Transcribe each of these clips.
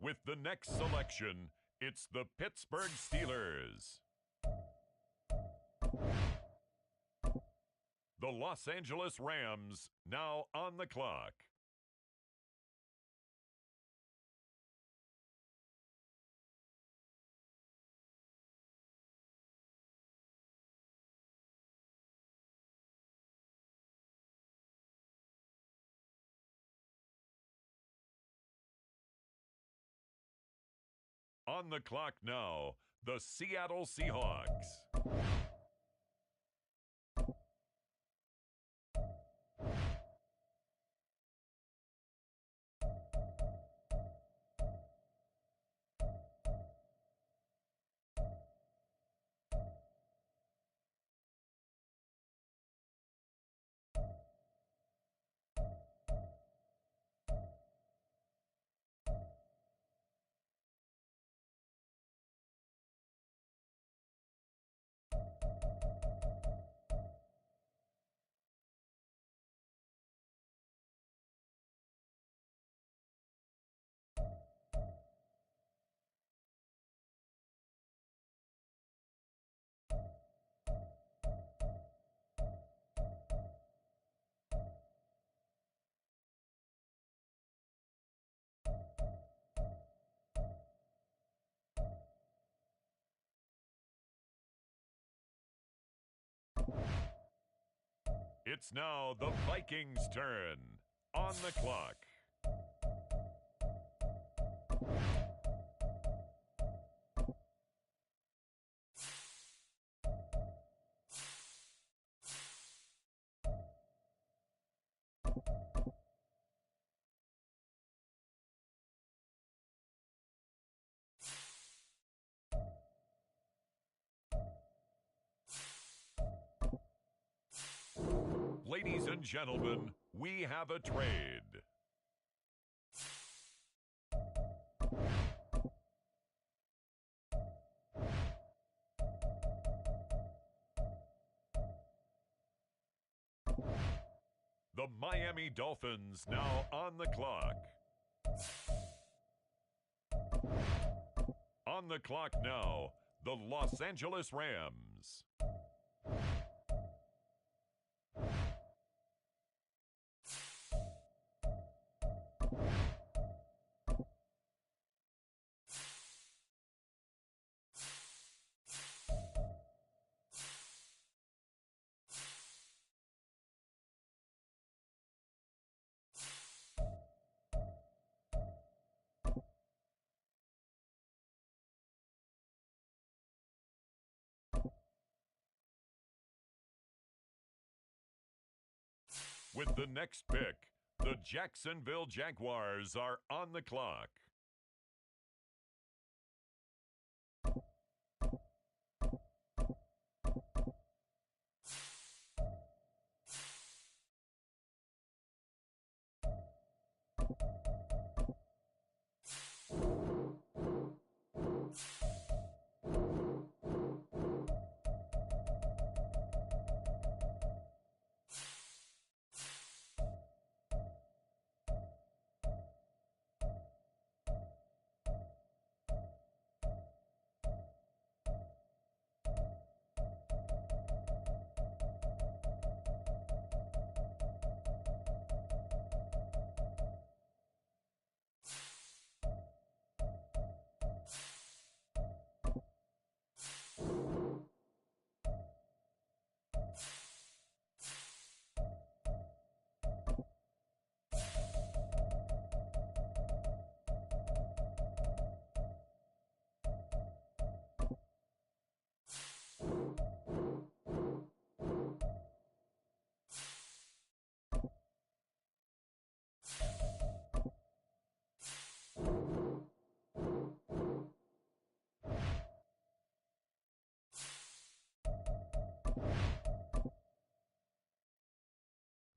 With the next selection, it's the Pittsburgh Steelers. The Los Angeles Rams now on the clock. On the clock now, the Seattle Seahawks. It's now the Vikings' turn. On the clock. Ladies and gentlemen, we have a trade. The Miami Dolphins now on the clock. On the clock now, the Los Angeles Rams. With the next pick, the Jacksonville Jaguars are on the clock.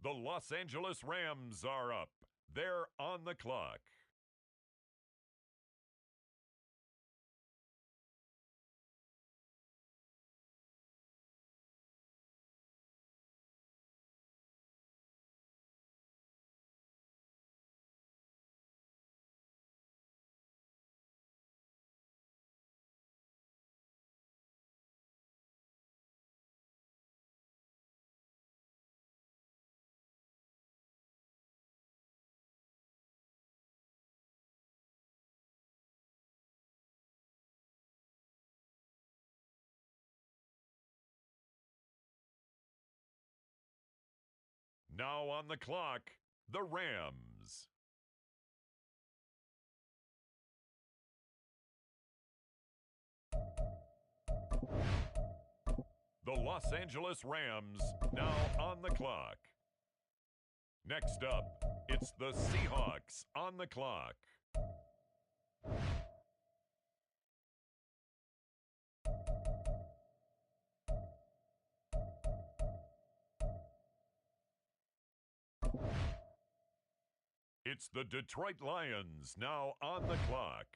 The Los Angeles Rams are up. They're on the clock. Now on the clock, the Rams. The Los Angeles Rams now on the clock. Next up, it's the Seahawks on the clock. It's the Detroit Lions now on the clock.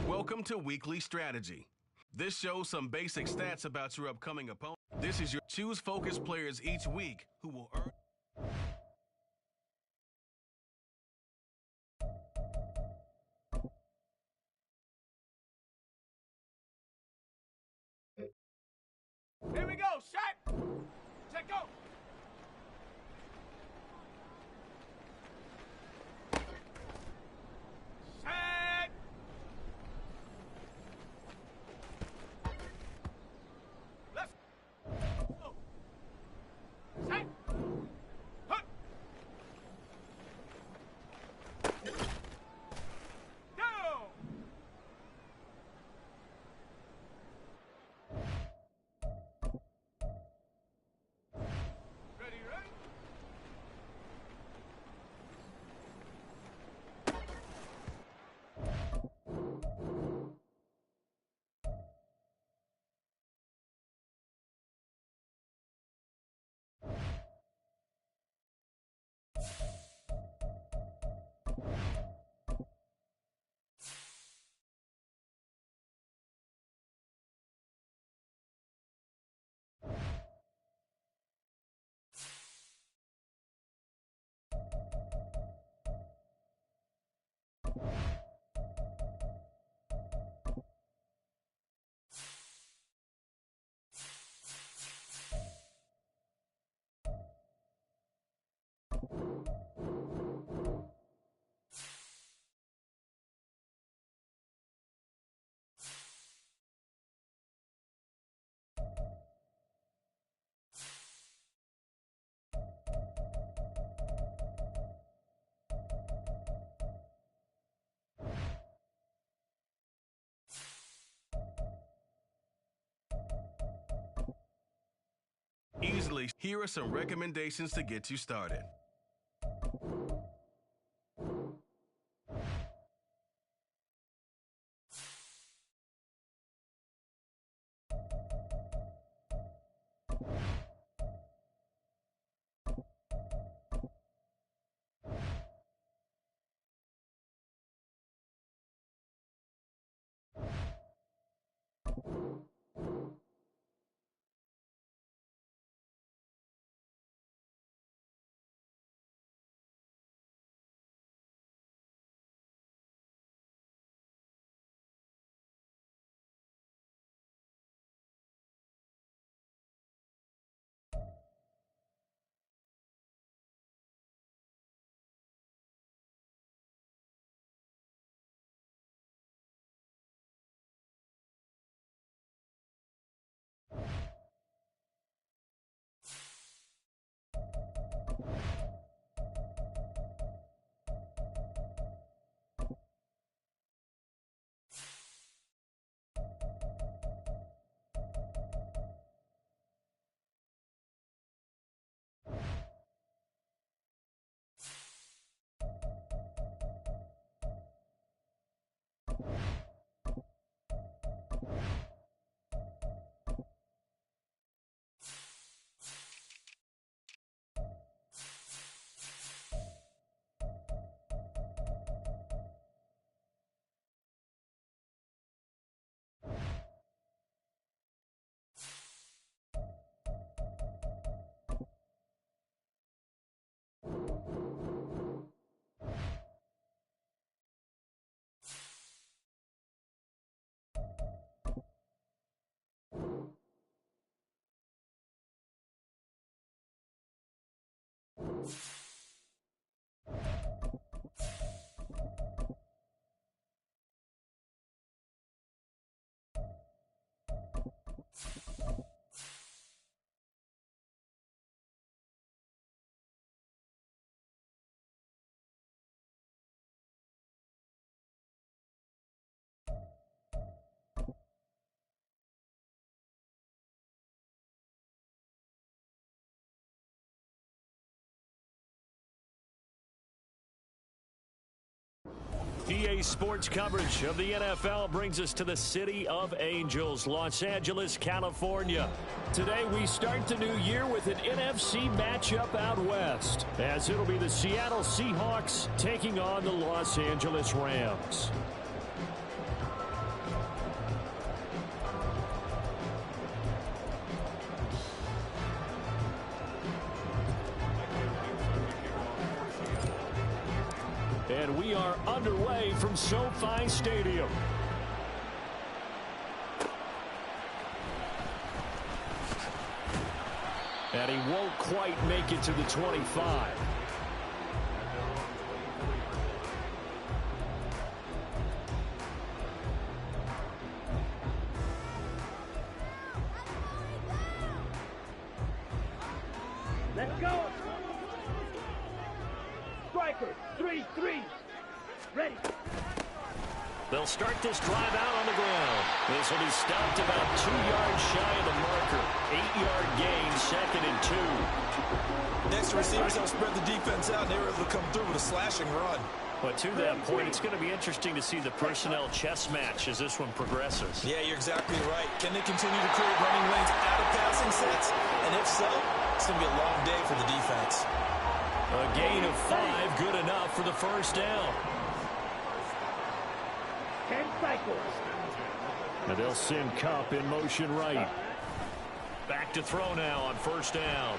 Welcome to Weekly Strategy. This shows some basic stats about your upcoming opponent. This is your choose focused players each week who will earn. Here we go, shot! Check go! Shot! Let's go! Shot! Hut! Down! easily. Here are some recommendations to get you started. EA Sports coverage of the NFL brings us to the City of Angels, Los Angeles, California. Today we start the new year with an NFC matchup out west, as it'll be the Seattle Seahawks taking on the Los Angeles Rams. And we are underway from SoFi Stadium. And he won't quite make it to the 25. Let's go. Striker, 3-3. Ready. They'll start this drive out on the ground. This will be stopped about 2 yards shy of the marker. 8-yard gain, 2nd and 2. Next receivers help spread the defense out, and they were able to come through with a slashing run. But to that point, it's going to be interesting to see the personnel chess match as this one progresses. Yeah, you're exactly right. Can they continue to create running lanes out of passing sets? And if so, it's going to be a long day for the defense. A gain of 5, good enough for the first down. 10 cycles. And they'll send Cup in motion right. Back to throw now on first down.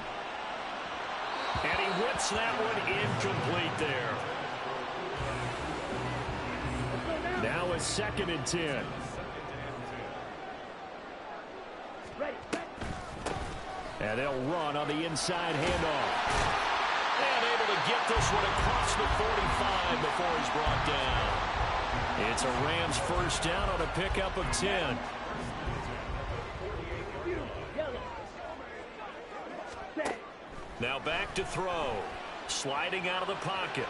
And he whips that one incomplete there. Now a 2nd and 10. And they'll run on the inside handoff. And able to get this one across the 45 before he's brought down. It's a Rams first down on a pickup of 10. Now back to throw. Sliding out of the pocket.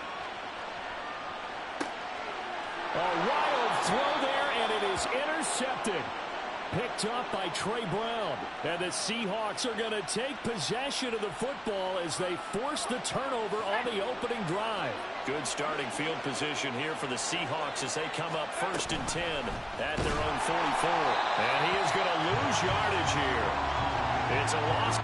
A wild throw there, and it is intercepted. Picked up by Trey Brown. And the Seahawks are going to take possession of the football as they force the turnover on the opening drive. Good starting field position here for the Seahawks as they come up 1st and 10 at their own 44. And he is going to lose yardage here. It's a loss.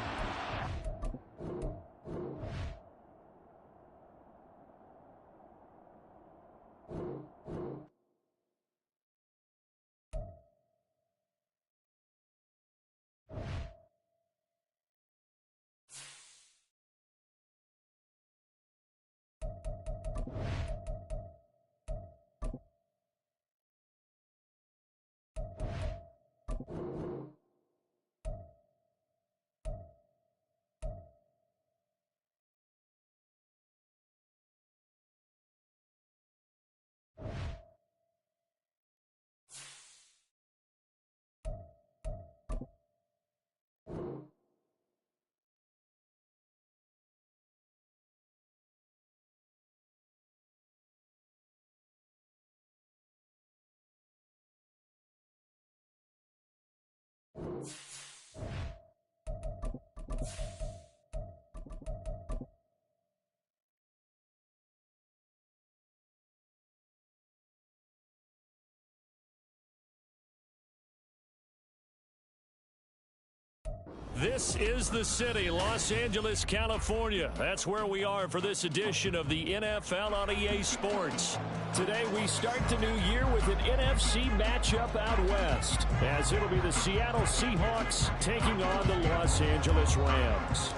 This is the city, Los Angeles, California. That's where we are for this edition of the NFL on EA Sports. Today we start the new year with an NFC matchup out west, as it'll be the Seattle Seahawks taking on the Los Angeles Rams.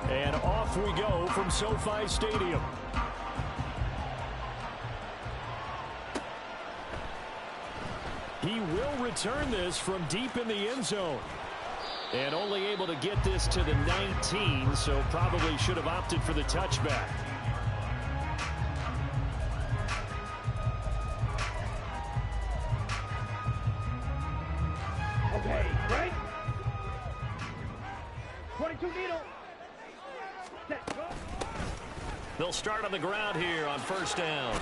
And off we go from SoFi Stadium. He will return this from deep in the end zone. And only able to get this to the 19, so probably should have opted for the touchback. Okay, break. 22 needle. Set, go. They'll start on the ground here on 1st down.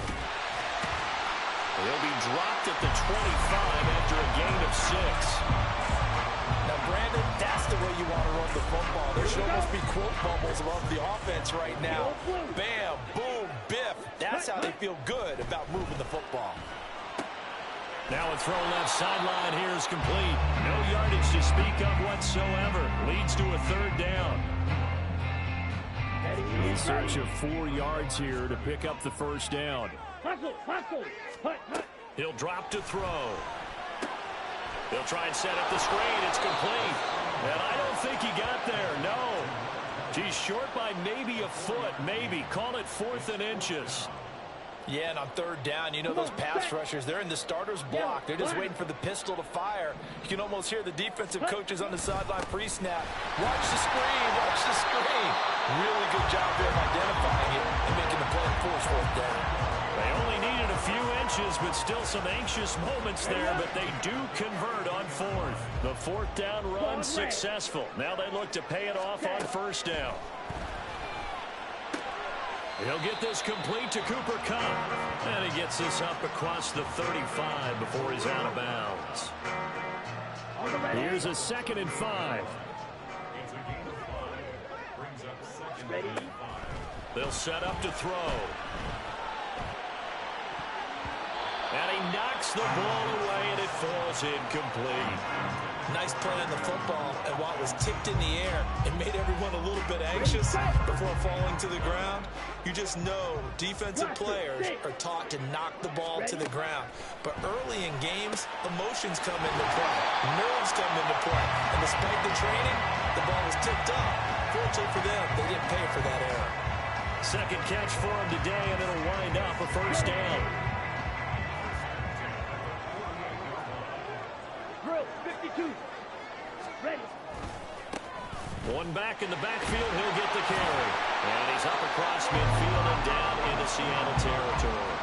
They'll be dropped at the 25 after a gain of 6. Now, Brandon, that's the way you want to run the football. There should almost be quote bubbles above the offense right now. Bam, boom, biff. That's how they feel good about moving the football. Now a throw left sideline here is complete. No yardage to speak of whatsoever. Leads to a 3rd down. In search of 4 yards here to pick up the 1st down. He'll drop to throw. He'll try and set up the screen. It's complete. And I don't think he got there. No. He's short by maybe a foot. Maybe. Call it 4th and inches. Yeah, and on 3rd down, you know those pass rushers, they're in the starter's block. They're just waiting for the pistol to fire. You can almost hear the defensive coaches on the sideline pre-snap. Watch the screen. Watch the screen. Really good job there of identifying it and making the play and force 4th down. They only needed a few inches, but still some anxious moments there, but they do convert on 4th. The 4th down run successful. Now they look to pay it off on 1st down. He'll get this complete to Cooper Kupp. And he gets this up across the 35 before he's out of bounds. Here's a 2nd and 5. They'll set up to throw. And he knocks the ball away, and it falls incomplete. Nice play on the football, and while it was tipped in the air, it made everyone a little bit anxious before falling to the ground. You just know defensive players are taught to knock the ball to the ground. But early in games, emotions come into play. Nerves come into play. And despite the training, the ball was tipped up. Fortunately for them, they didn't pay for that error. 2nd catch for him today, and it'll wind up a 1st down. Drill, 52. Ready. One back in the backfield, he'll get the carry. And he's up across midfield and down into Seattle territory.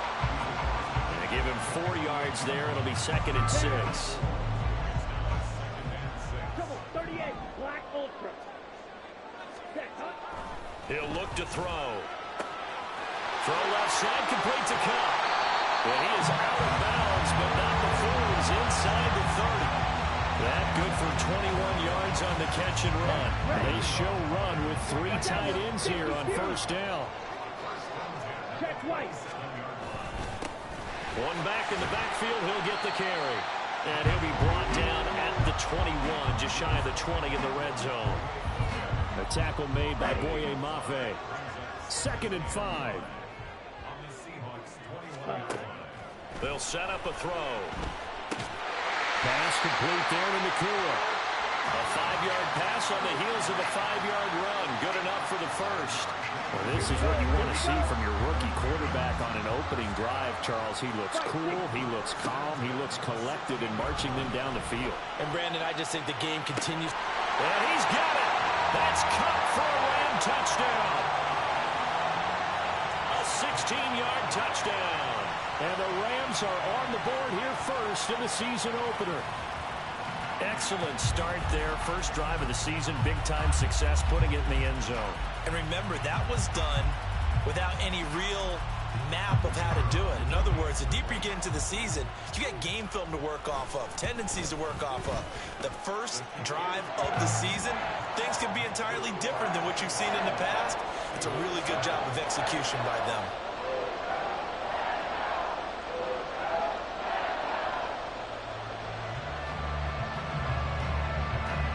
And they give him 4 yards there. It'll be 2nd and 6. Trouble, 38, Black Ultra. Set, huh? He'll look to throw. Throw left side, complete to Kupp. And he is out of bounds, but not before he's inside the 30. That good for 21 yards on the catch and run. They show run with 3 tight ends here on first down. Check twice. One back in the backfield, he'll get the carry. And he'll be brought down at the 21, just shy of the 20 in the red zone. A tackle made by Boye Mafe. 2nd and 5. They'll set up a throw. Pass complete there to Nakua. A 5-yard pass on the heels of a 5-yard run. Good enough for the first. Well, this is what you want to see from your rookie quarterback on an opening drive, Charles. He looks cool, he looks calm, he looks collected in marching them down the field. And, Brandon, I just think the game continues. And he's got it. That's caught for a Ram touchdown. A 16-yard touchdown. And the Rams are on the board here first in the season opener. Excellent start there. First drive of the season. Big-time success putting it in the end zone. And remember, that was done without any real map of how to do it. In other words, the deeper you get into the season, you get game film to work off of, tendencies to work off of. The first drive of the season, things can be entirely different than what you've seen in the past. It's a really good job of execution by them.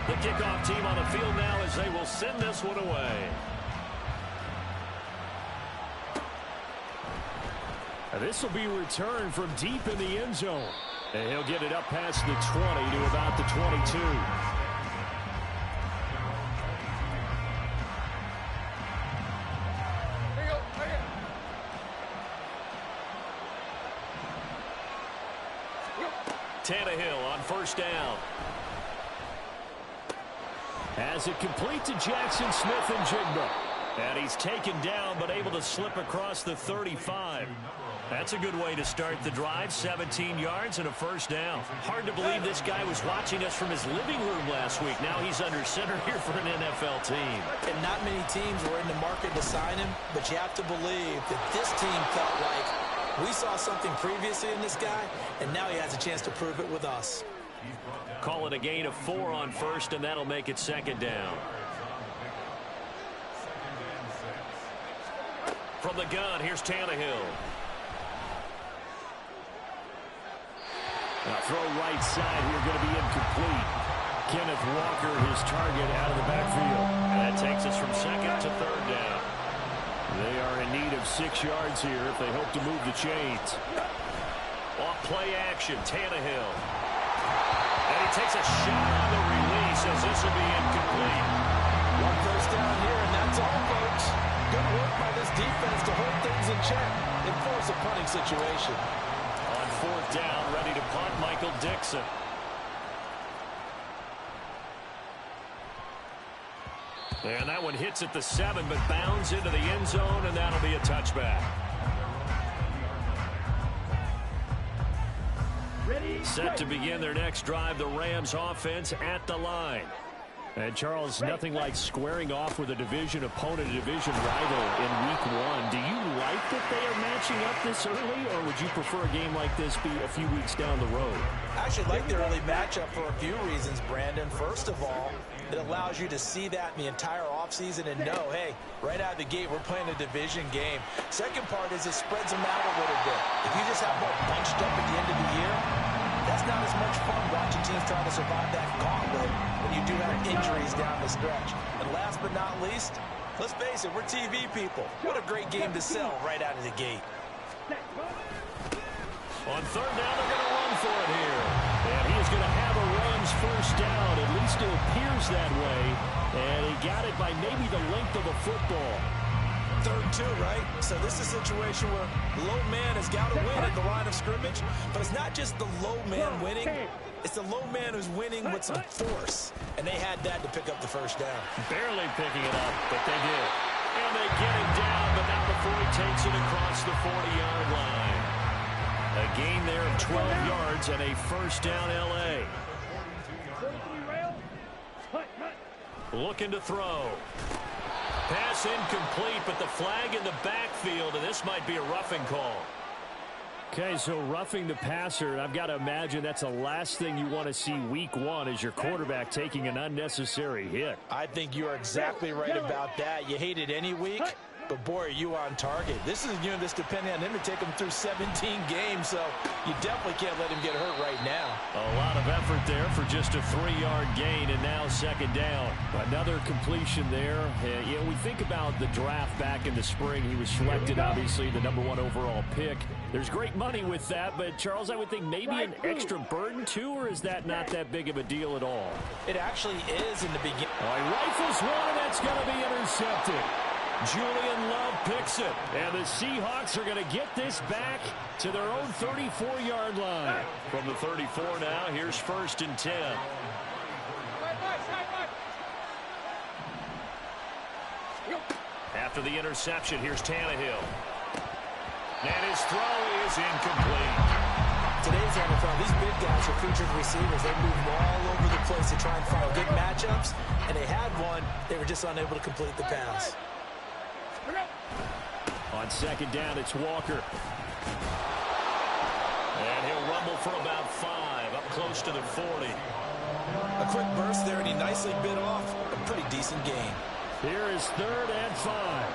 The kickoff team on the field now as they will send this one away. This will be returned from deep in the end zone. And he'll get it up past the 20 to about the 22. Tannehill on first down. Has it complete to Jackson Smith and Jigba. And he's taken down but able to slip across the 35. That's a good way to start the drive. 17 yards and a first down. Hard to believe this guy was watching us from his living room last week. Now he's under center here for an NFL team. And not many teams were in the market to sign him, but you have to believe that this team felt like we saw something previously in this guy, and now he has a chance to prove it with us. Call it a gain of 4 on first, and that'll make it second down. From the gun, here's Tannehill. Now throw right side here, going to be incomplete. Kenneth Walker, his target, out of the backfield. And that takes us from second to third down. They are in need of 6 yards here if they hope to move the chains. Off play action, Tannehill. And he takes a shot on the release as this will be incomplete. One first down here, and that's all, folks. Good work by this defense to hold things in check and force a punting situation. On fourth down, ready to punt, Michael Dixon. And that one hits at the 7, but bounds into the end zone, and that'll be a touchback. Set to begin their next drive, the Rams offense at the line. And, Charles, nothing like squaring off with a division opponent, a division rival in week 1. Do you like that they are matching up this early, or would you prefer a game like this be a few weeks down the road? I actually like the early matchup for a few reasons, Brandon. First of all, it allows you to see that in the entire offseason and know, hey, right out of the gate, we're playing a division game. Second part is it spreads them out a little bit. If you just have more bunched up at the end of the year, that's not as much fun watching teams trying to survive that gauntlet when you do have injuries down the stretch. And last but not least, let's face it, we're TV people. What a great game to sell right out of the gate. On third down, they're going to run for it here. And he is going to have a Rams first down. At least it appears that way. And he got it by maybe the length of a football. 3rd and 2, right? So this is a situation where low man has got to win at the line of scrimmage. But it's not just the low man winning. It's the low man who's winning with some force. And they had that to pick up the first down. Barely picking it up, but they did. And they get him down, but not before he takes it across the 40-yard line. A gain there of 12 yards and a first down L.A. Looking to throw. Pass incomplete, but the flag in the backfield, and this might be a roughing call. Okay, so roughing the passer, and I've got to imagine that's the last thing you want to see week one is your quarterback taking an unnecessary hit. I think you are exactly right about that. You hate it any week, but boy, are you on target. This is a unit that's depending on him to take him through 17 games, so you definitely can't let him get hurt right now. A lot of effort there for just a 3-yard gain, and now second down. Another completion there. You know, we think about the draft back in the spring. He was selected, obviously, the #1 overall pick. There's great money with that, but, Charles, I would think maybe an extra burden, too, or is that not that big of a deal at all? It actually is in the beginning. He rifles one, and that's going to be intercepted. Julian Love picks it, and the Seahawks are going to get this back to their own 34-yard line. From the 34 now, here's 1st and 10. After the interception, here's Tannehill. And his throw is incomplete. Today's NFL, these big guys are featured receivers. They move all over the place to try and find good matchups, and they had one. They were just unable to complete the pass. On second down, it's Walker. And he'll rumble for about 5, up close to the 40. A quick burst there, and he nicely bit off a pretty decent gain. Here is 3rd and 5.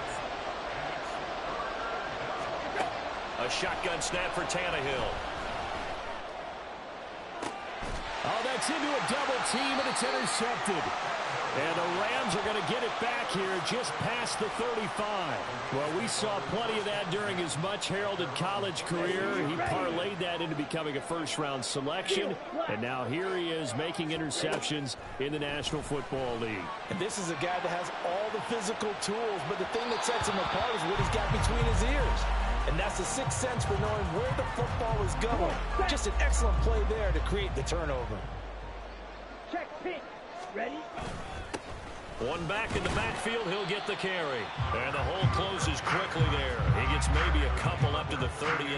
A shotgun snap for Tannehill. Oh, that's into a double team, and it's intercepted. And the Rams are going to get it back here just past the 35. Well, we saw plenty of that during his much-heralded college career. He parlayed that into becoming a first-round selection. And now here he is making interceptions in the National Football League. And this is a guy that has all the physical tools, but the thing that sets him apart is what he's got between his ears. And that's the sixth sense for knowing where the football is going. Just an excellent play there to create the turnover. Check, pitch. Ready? One back in the backfield, he'll get the carry. And the hole closes quickly there. He gets maybe a couple up to the 38.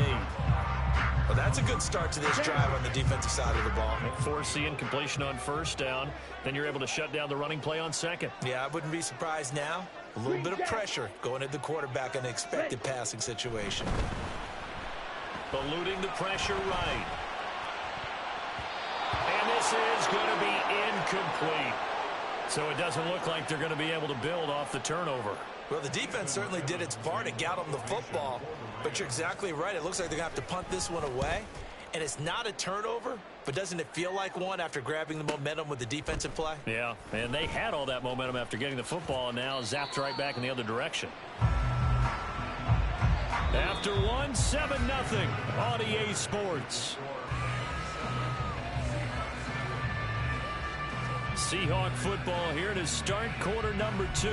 Well, that's a good start to this drive on the defensive side of the ball. Force the incompletion on 1st down. Then you're able to shut down the running play on 2nd. Yeah, I wouldn't be surprised now. A little bit of pressure going at the quarterback in an expected passing situation. Eluding the pressure right. And this is going to be incomplete. So it doesn't look like they're going to be able to build off the turnover. Well, the defense certainly did its part to get them the football. But you're exactly right. It looks like they're going to have to punt this one away. And it's not a turnover, but doesn't it feel like one after grabbing the momentum with the defensive play? Yeah, and they had all that momentum after getting the football, and now zapped right back in the other direction. After one, 7-0 on EA Sports. Seahawk football here to start quarter number 2.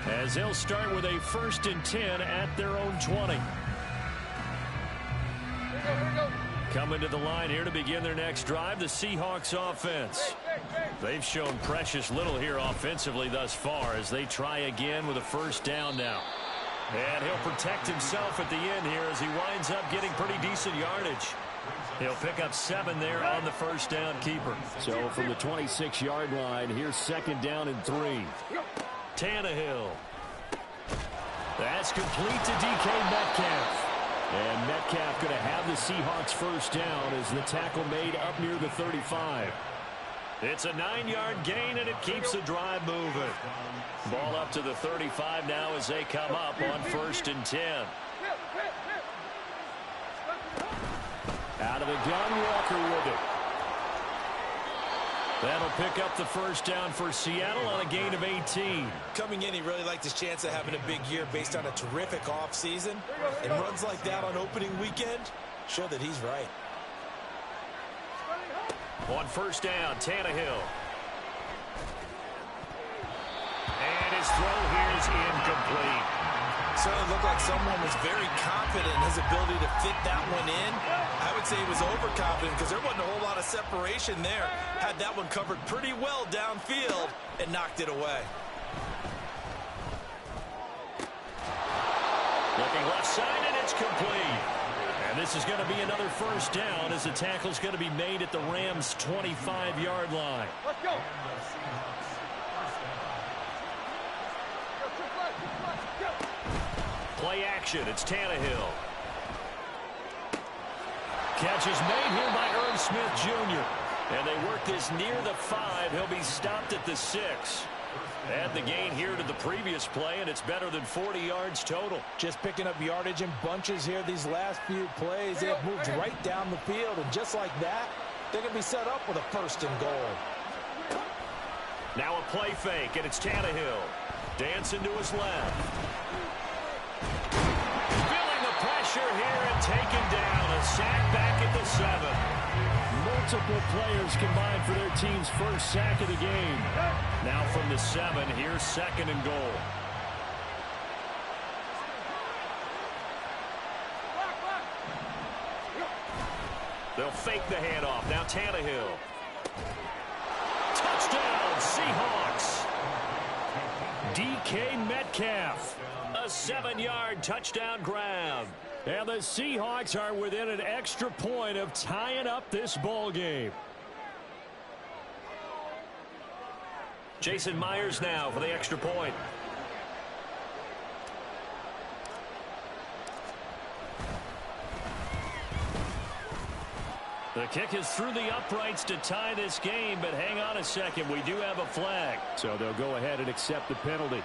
As they'll start with a 1st and 10 at their own 20. Coming to the line here to begin their next drive, the Seahawks offense. They've shown precious little here offensively thus far as they try again with a 1st down now. And he'll protect himself at the end here as he winds up getting pretty decent yardage. He'll pick up 7 there on the 1st down keeper. So from the 26-yard line, here's 2nd down and 3. Tannehill. That's complete to DK Metcalf. And Metcalf going to have the Seahawks 1st down as the tackle made up near the 35. It's a 9-yard gain, and it keeps the drive moving. Ball up to the 35 now as they come up on 1st and 10. Out of the gun, Walker with it. That'll pick up the 1st down for Seattle on a gain of 18. Coming in, he really liked his chance of having a big year based on a terrific offseason. And runs like that on opening weekend show that he's right. On 1st down, Tannehill. And his throw here is incomplete. Certainly looked like someone was very confident in his ability to fit that one in. I would say he was overconfident because there wasn't a whole lot of separation there. Had that one covered pretty well downfield and knocked it away. Looking left side, and it's complete. And this is going to be another 1st down as the tackle's going to be made at the Rams' 25-yard line. Let's go. Play action. It's Tannehill. Catch is made here by Irv Smith Jr. And they work this near the 5. He'll be stopped at the 6. Add the gain here to the previous play, and it's better than 40 yards total. Just picking up yardage in bunches here these last few plays. They have moved right down the field, and just like that, they're going to be set up with a 1st and goal. Now a play fake, and it's Tannehill. Dancing to his left. Feeling the pressure here and taken down. A sack back at the 7. Multiple players combined for their team's first sack of the game. Now from the 7, here's 2nd and goal. They'll fake the handoff. Now Tannehill. Touchdown, Seahawks. DK Metcalf. A 7-yard touchdown grab. And the Seahawks are within an extra point of tying up this ball game. Jason Myers now for the extra point. The kick is through the uprights to tie this game, but hang on a second. We do have a flag. So they'll go ahead and accept the penalty.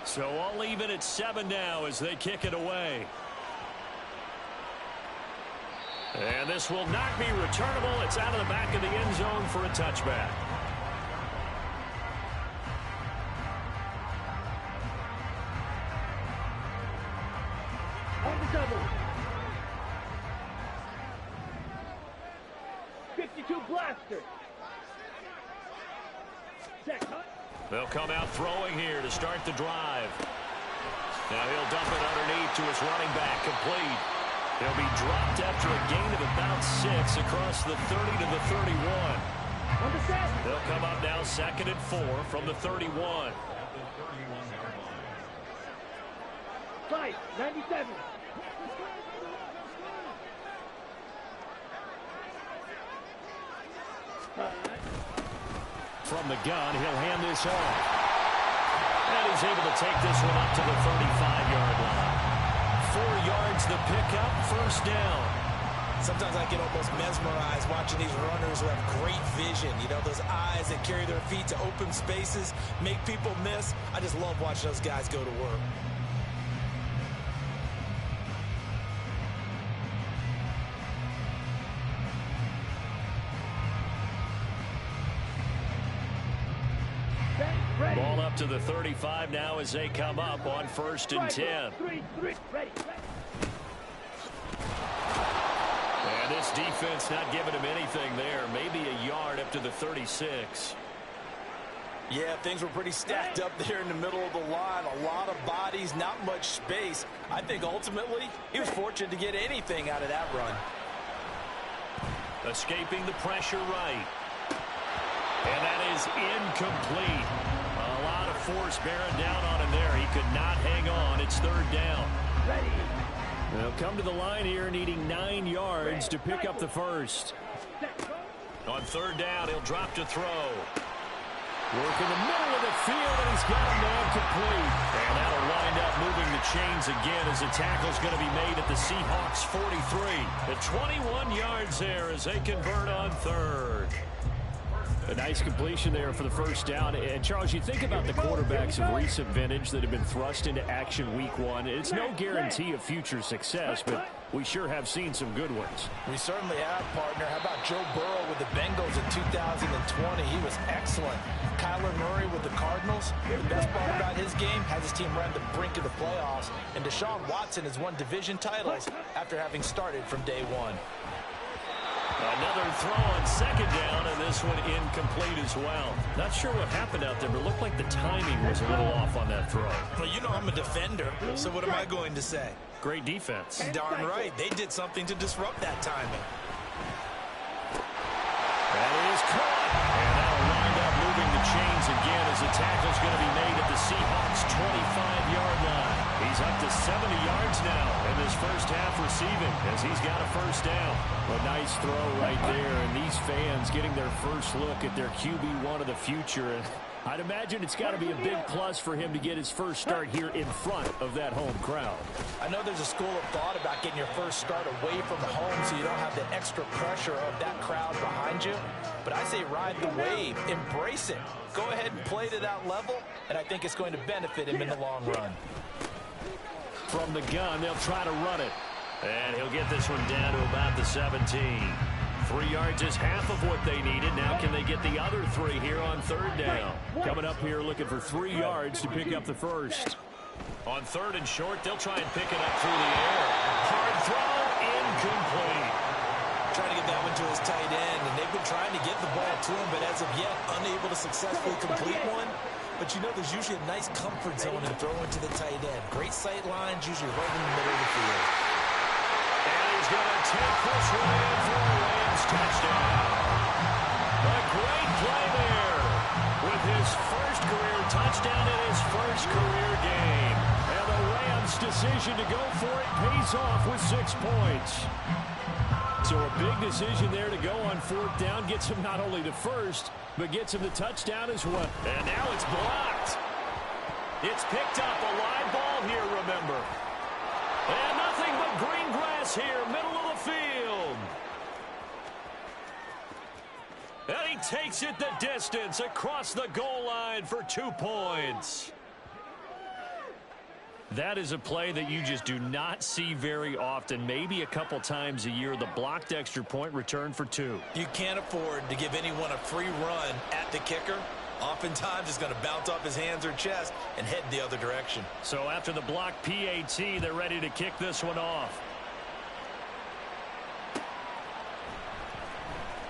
So all even at 7 now as they kick it away. And this will not be returnable. It's out of the back of the end zone for a touchback. On the double. 52 blaster. Check. They'll come out throwing here to start the drive. Now he'll dump it underneath to his running back, complete. He'll be dropped after a gain of about 6 across the 30 to the 31. On the set. They'll come up now 2nd and 4 from the 31. 5, 97. From the gun, he'll hand this off. And he's able to take this one up to the 35-yard line. 4 yards the pickup, 1st down. Sometimes I get almost mesmerized watching these runners who have great vision. You know, those eyes that carry their feet to open spaces, make people miss. I just love watching those guys go to work. Ball up to the 35 now as they come up on 1st and 10. 3, ready. And this defense not giving him anything there. Maybe a yard up to the 36. Yeah, things were pretty stacked up there in the middle of the line. A lot of bodies, not much space. I think ultimately he was fortunate to get anything out of that run. Escaping the pressure right. And that is incomplete. A lot of force bearing down on him there. He could not hang on. It's 3rd down. Ready. They'll come to the line here needing 9 yards to pick up the 1st. On 3rd down, he'll drop to throw. Work in the middle of the field, and he's got him down complete. And that'll wind up moving the chains again as the tackle's going to be made at the Seahawks 43. At 21 yards there as they convert on 3rd. A nice completion there for the 1st down. And, Charles, you think about the quarterbacks of recent vintage that have been thrust into action week 1. It's no guarantee of future success, but we sure have seen some good ones. We certainly have, partner. How about Joe Burrow with the Bengals in 2020? He was excellent. Kyler Murray with the Cardinals. The best part about his game has his team right on the brink of the playoffs. And Deshaun Watson has won division titles after having started from day 1. Another throw on 2nd down, and this one incomplete as well. Not sure what happened out there, but it looked like the timing was a little off on that throw. Well, you know I'm a defender, so what am I going to say? Great defense. Darn right. They did something to disrupt that timing. That is caught. And that'll wind up moving the chains again as the tackle's going to be made at the Seahawks' 25-yard line. He's up to 70 yards now in this 1st half receiving as he's got a 1st down. A nice throw right there, and these fans getting their first look at their QB1 of the future. And I'd imagine it's got to be a big plus for him to get his first start here in front of that home crowd. I know there's a school of thought about getting your first start away from home so you don't have the extra pressure of that crowd behind you. But I say ride the wave. Embrace it. Go ahead and play to that level, and I think it's going to benefit him in the long run. From the gun, they'll try to run it. And he'll get this one down to about the 17. 3 yards is half of what they needed. Now can they get the other 3 here on third down? Coming up here looking for 3 yards to pick up the first. On third and short, they'll try and pick it up through the air. Hard throw, incomplete. Trying to get that one to his tight end, and they've been trying to get the ball to him, but as of yet, unable to successfully complete one. But you know there's usually a nice comfort zone in throwing to the tight end. Great sight lines, usually right in the middle of the field. And he's going to take this one in for a Rams touchdown. A great play there with his first career touchdown in his first career game. And the Rams' decision to go for it pays off with 6 points. So a big decision there to go on fourth down. Gets him not only to first, but gets him the touchdown as well. And now it's blocked. It's picked up. A live ball here, remember. And nothing but green grass here, middle of the field. And he takes it the distance across the goal line for 2 points. That is a play that you just do not see very often. Maybe a couple times a year, the blocked extra point return for 2. You can't afford to give anyone a free run at the kicker. Oftentimes, it's going to bounce off his hands or chest and head the other direction. So after the block PAT, they're ready to kick this one off.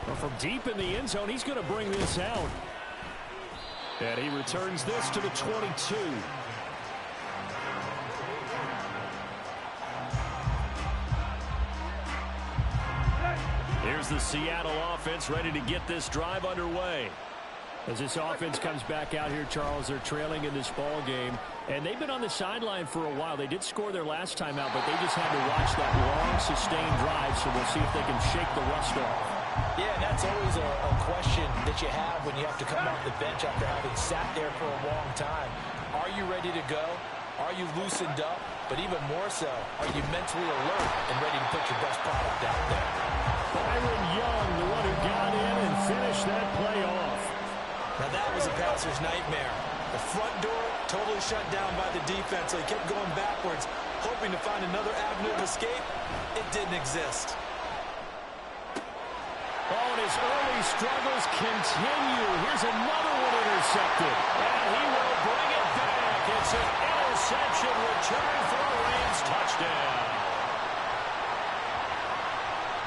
Well, from deep in the end zone, he's going to bring this out. And he returns this to the 22. Here's the Seattle offense ready to get this drive underway. As this offense comes back out here, Charles, they're trailing in this ball game. And they've been on the sideline for a while. They did score their last time out, but they just had to watch that long, sustained drive. So we'll see if they can shake the rust off. Yeah, and that's always a question that you have when you have to come off the bench after having sat there for a long time. Are you ready to go? Are you loosened up? But even more so, are you mentally alert and ready to put your best product out there? Byron Young, the one who got in and finished that play off. Now that was a passer's nightmare. The front door totally shut down by the defense, so he kept going backwards, hoping to find another avenue of escape. It didn't exist. Oh, and his early struggles continue. Here's another one intercepted. And he will bring it back. It's an interception return for a Rams touchdown.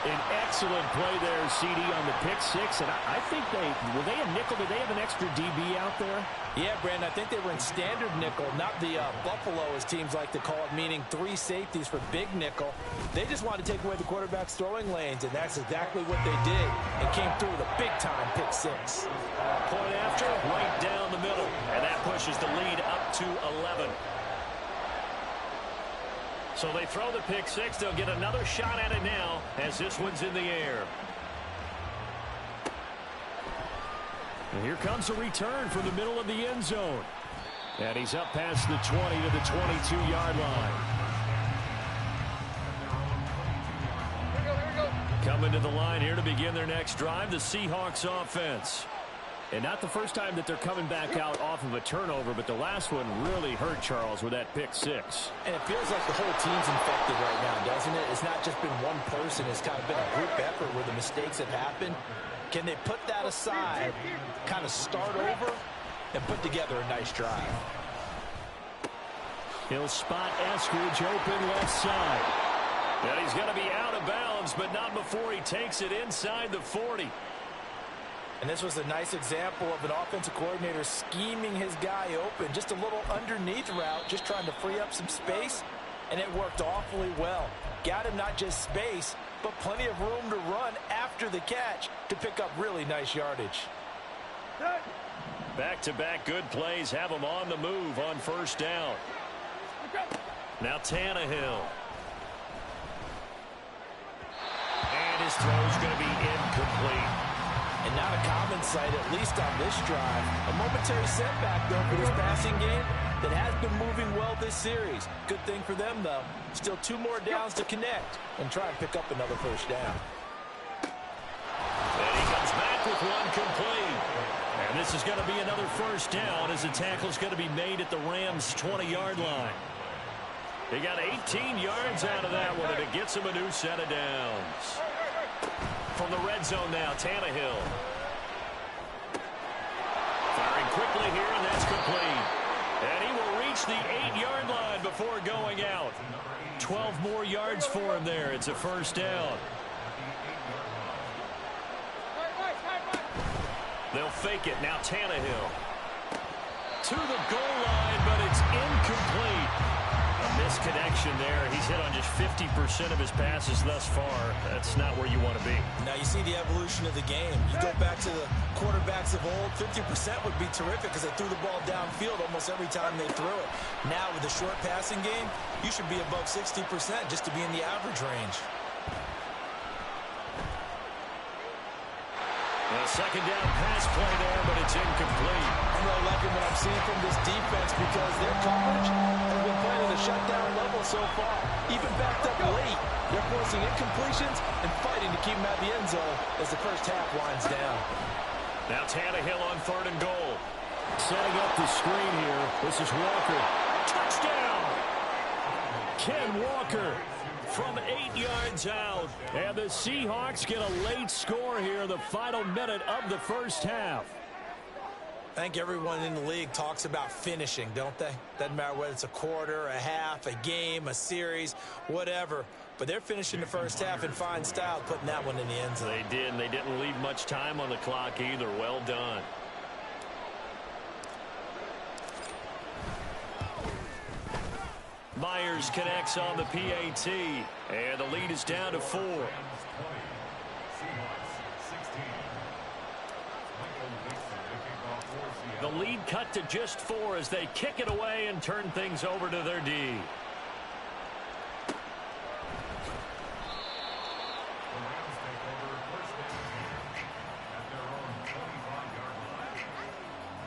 An excellent play there, CD, on the pick six. And I think were they a nickel? Did they have an extra DB out there? Yeah, Brandon, I think they were in standard nickel, not the Buffalo, as teams like to call it, meaning 3 safeties for big nickel. They just wanted to take away the quarterback's throwing lanes, and that's exactly what they did, and came through with a big-time pick six. Point after, right down the middle, and that pushes the lead up to 11. So they throw the pick six. They'll get another shot at it now as this one's in the air. And here comes a return from the middle of the end zone. And he's up past the 20 to the 22-yard line. Coming to the line here to begin their next drive, the Seahawks offense. And not the first time that they're coming back out off of a turnover, but the last one really hurt Charles with that pick six. And it feels like the whole team's infected right now, doesn't it? It's not just been one person. It's kind of been a group effort where the mistakes have happened. Can they put that aside, kind of start over, and put together a nice drive? He'll spot Eskridge open left side. And he's going to be out of bounds, but not before he takes it inside the 40. And this was a nice example of an offensive coordinator scheming his guy open. Just a little underneath route, just trying to free up some space, and it worked awfully well. Got him not just space, but plenty of room to run after the catch to pick up really nice yardage. Back-to-back good plays have him on the move on first down. Now Tannehill. And his throw's going to be incomplete. and not a common sight, at least on this drive. A momentary setback, though, for this passing game that has been moving well this series. Good thing for them, though. Still 2 more downs to connect and try and pick up another first down. And he comes back with one complete. And this is going to be another first down as the tackle's going to be made at the Rams' 20-yard line. They got 18 yards out of that one, and it gets him a new set of downs. From the red zone now, Tannehill. Firing quickly here, and that's complete. And he will reach the 8-yard line before going out. 12 more yards for him there. It's a first down. They'll fake it. Now Tannehill. To the goal line, but it's incomplete. A misconnection there. He's hit on just 50% of his passes thus far. That's not where you want to be. Now you see the evolution of the game. You go back to the quarterbacks of old, 50% would be terrific because they threw the ball downfield almost every time they threw it. Now with the short passing game, you should be above 60% just to be in the average range. A second down pass play there, but it's incomplete. I'm really liking what I'm seeing from this defense because their coverage has been playing at a shutdown level so far. Even backed up late, they're forcing incompletions and fighting to keep them at the end zone as the first half winds down. Now Tannehill on 3rd and goal. Setting up the screen here. This is Walker. Touchdown! Ken Walker from 8 yards out. And the Seahawks get a late score here in the final minute of the first half. I think everyone in the league talks about finishing, don't they? Doesn't matter whether it's a quarter, a half, a game, a series, whatever. But they're finishing the first half in fine style, putting that one in the end zone. They did, and they didn't leave much time on the clock either. Well done. Myers connects on the PAT, and the lead is down to 4. The lead cut to just 4 as they kick it away and turn things over to their D.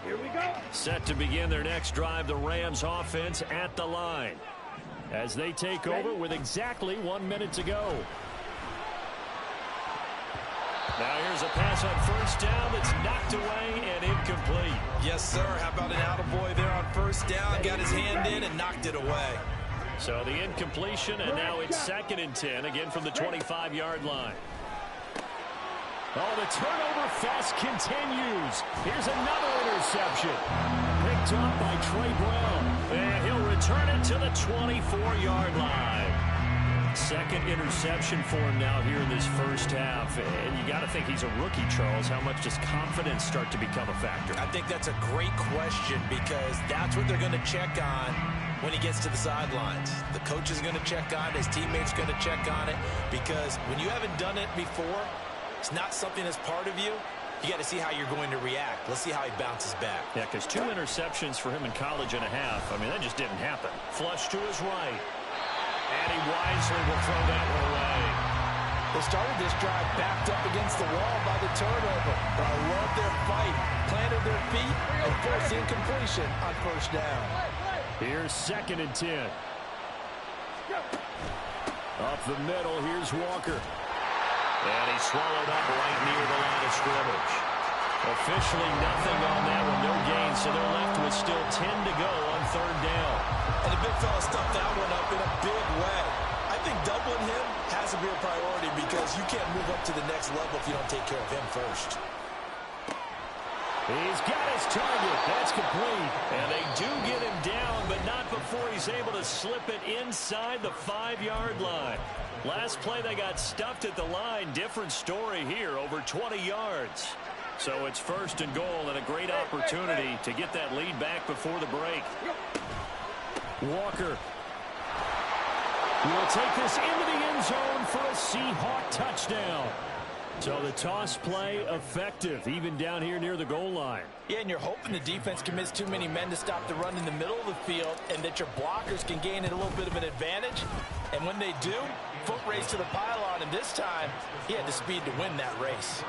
Here we go. Set to begin their next drive, the Rams offense at the line as they take over with exactly 1 minute to go. Now here's a pass on first down that's knocked away and incomplete. Yes, sir. How about an attaboy there on first down? Got his hand in and knocked it away. So the incompletion, and now it's 2nd and 10, again from the 25-yard line. Oh, the turnover fest continues. Here's another interception. Picked up by Trey Brown. And he'll return it to the 24-yard line. 2nd interception for him now here in this first half. And you got to think he's a rookie, Charles. How much does confidence start to become a factor? I think that's a great question because that's what they're going to check on when he gets to the sidelines. The coach is going to check on it. His teammates are going to check on it because when you haven't done it before, it's not something that's part of you. You got to see how you're going to react. Let's see how he bounces back. Yeah, because 2 interceptions for him in college and a half. I mean, that just didn't happen. Flush to his right. And he wisely will throw that one away. They started this drive backed up against the wall by the turnover. But I love their fight. Planted their feet and forced incompletion on first down. Here's 2nd and 10. Up the middle, here's Walker. And he's swallowed up right near the line of scrimmage. Officially nothing on that one, no gain, so they're left with still 10 to go on 3rd down. And the big fella stuffed that one up in a big way. I think doubling him has to be a priority because you can't move up to the next level if you don't take care of him first. He's got his target. That's complete. And they do get him down, but not before he's able to slip it inside the 5-yard line. Last play, they got stuffed at the line. Different story here, over 20 yards. So it's 1st and goal and a great opportunity to get that lead back before the break. Walker will take this into the end zone for a Seahawk touchdown. So the toss play effective, even down here near the goal line. Yeah, and you're hoping the defense commits too many men to stop the run in the middle of the field and that your blockers can gain a little bit of an advantage. And when they do, foot race to the pylon, and this time he had the speed to win that race.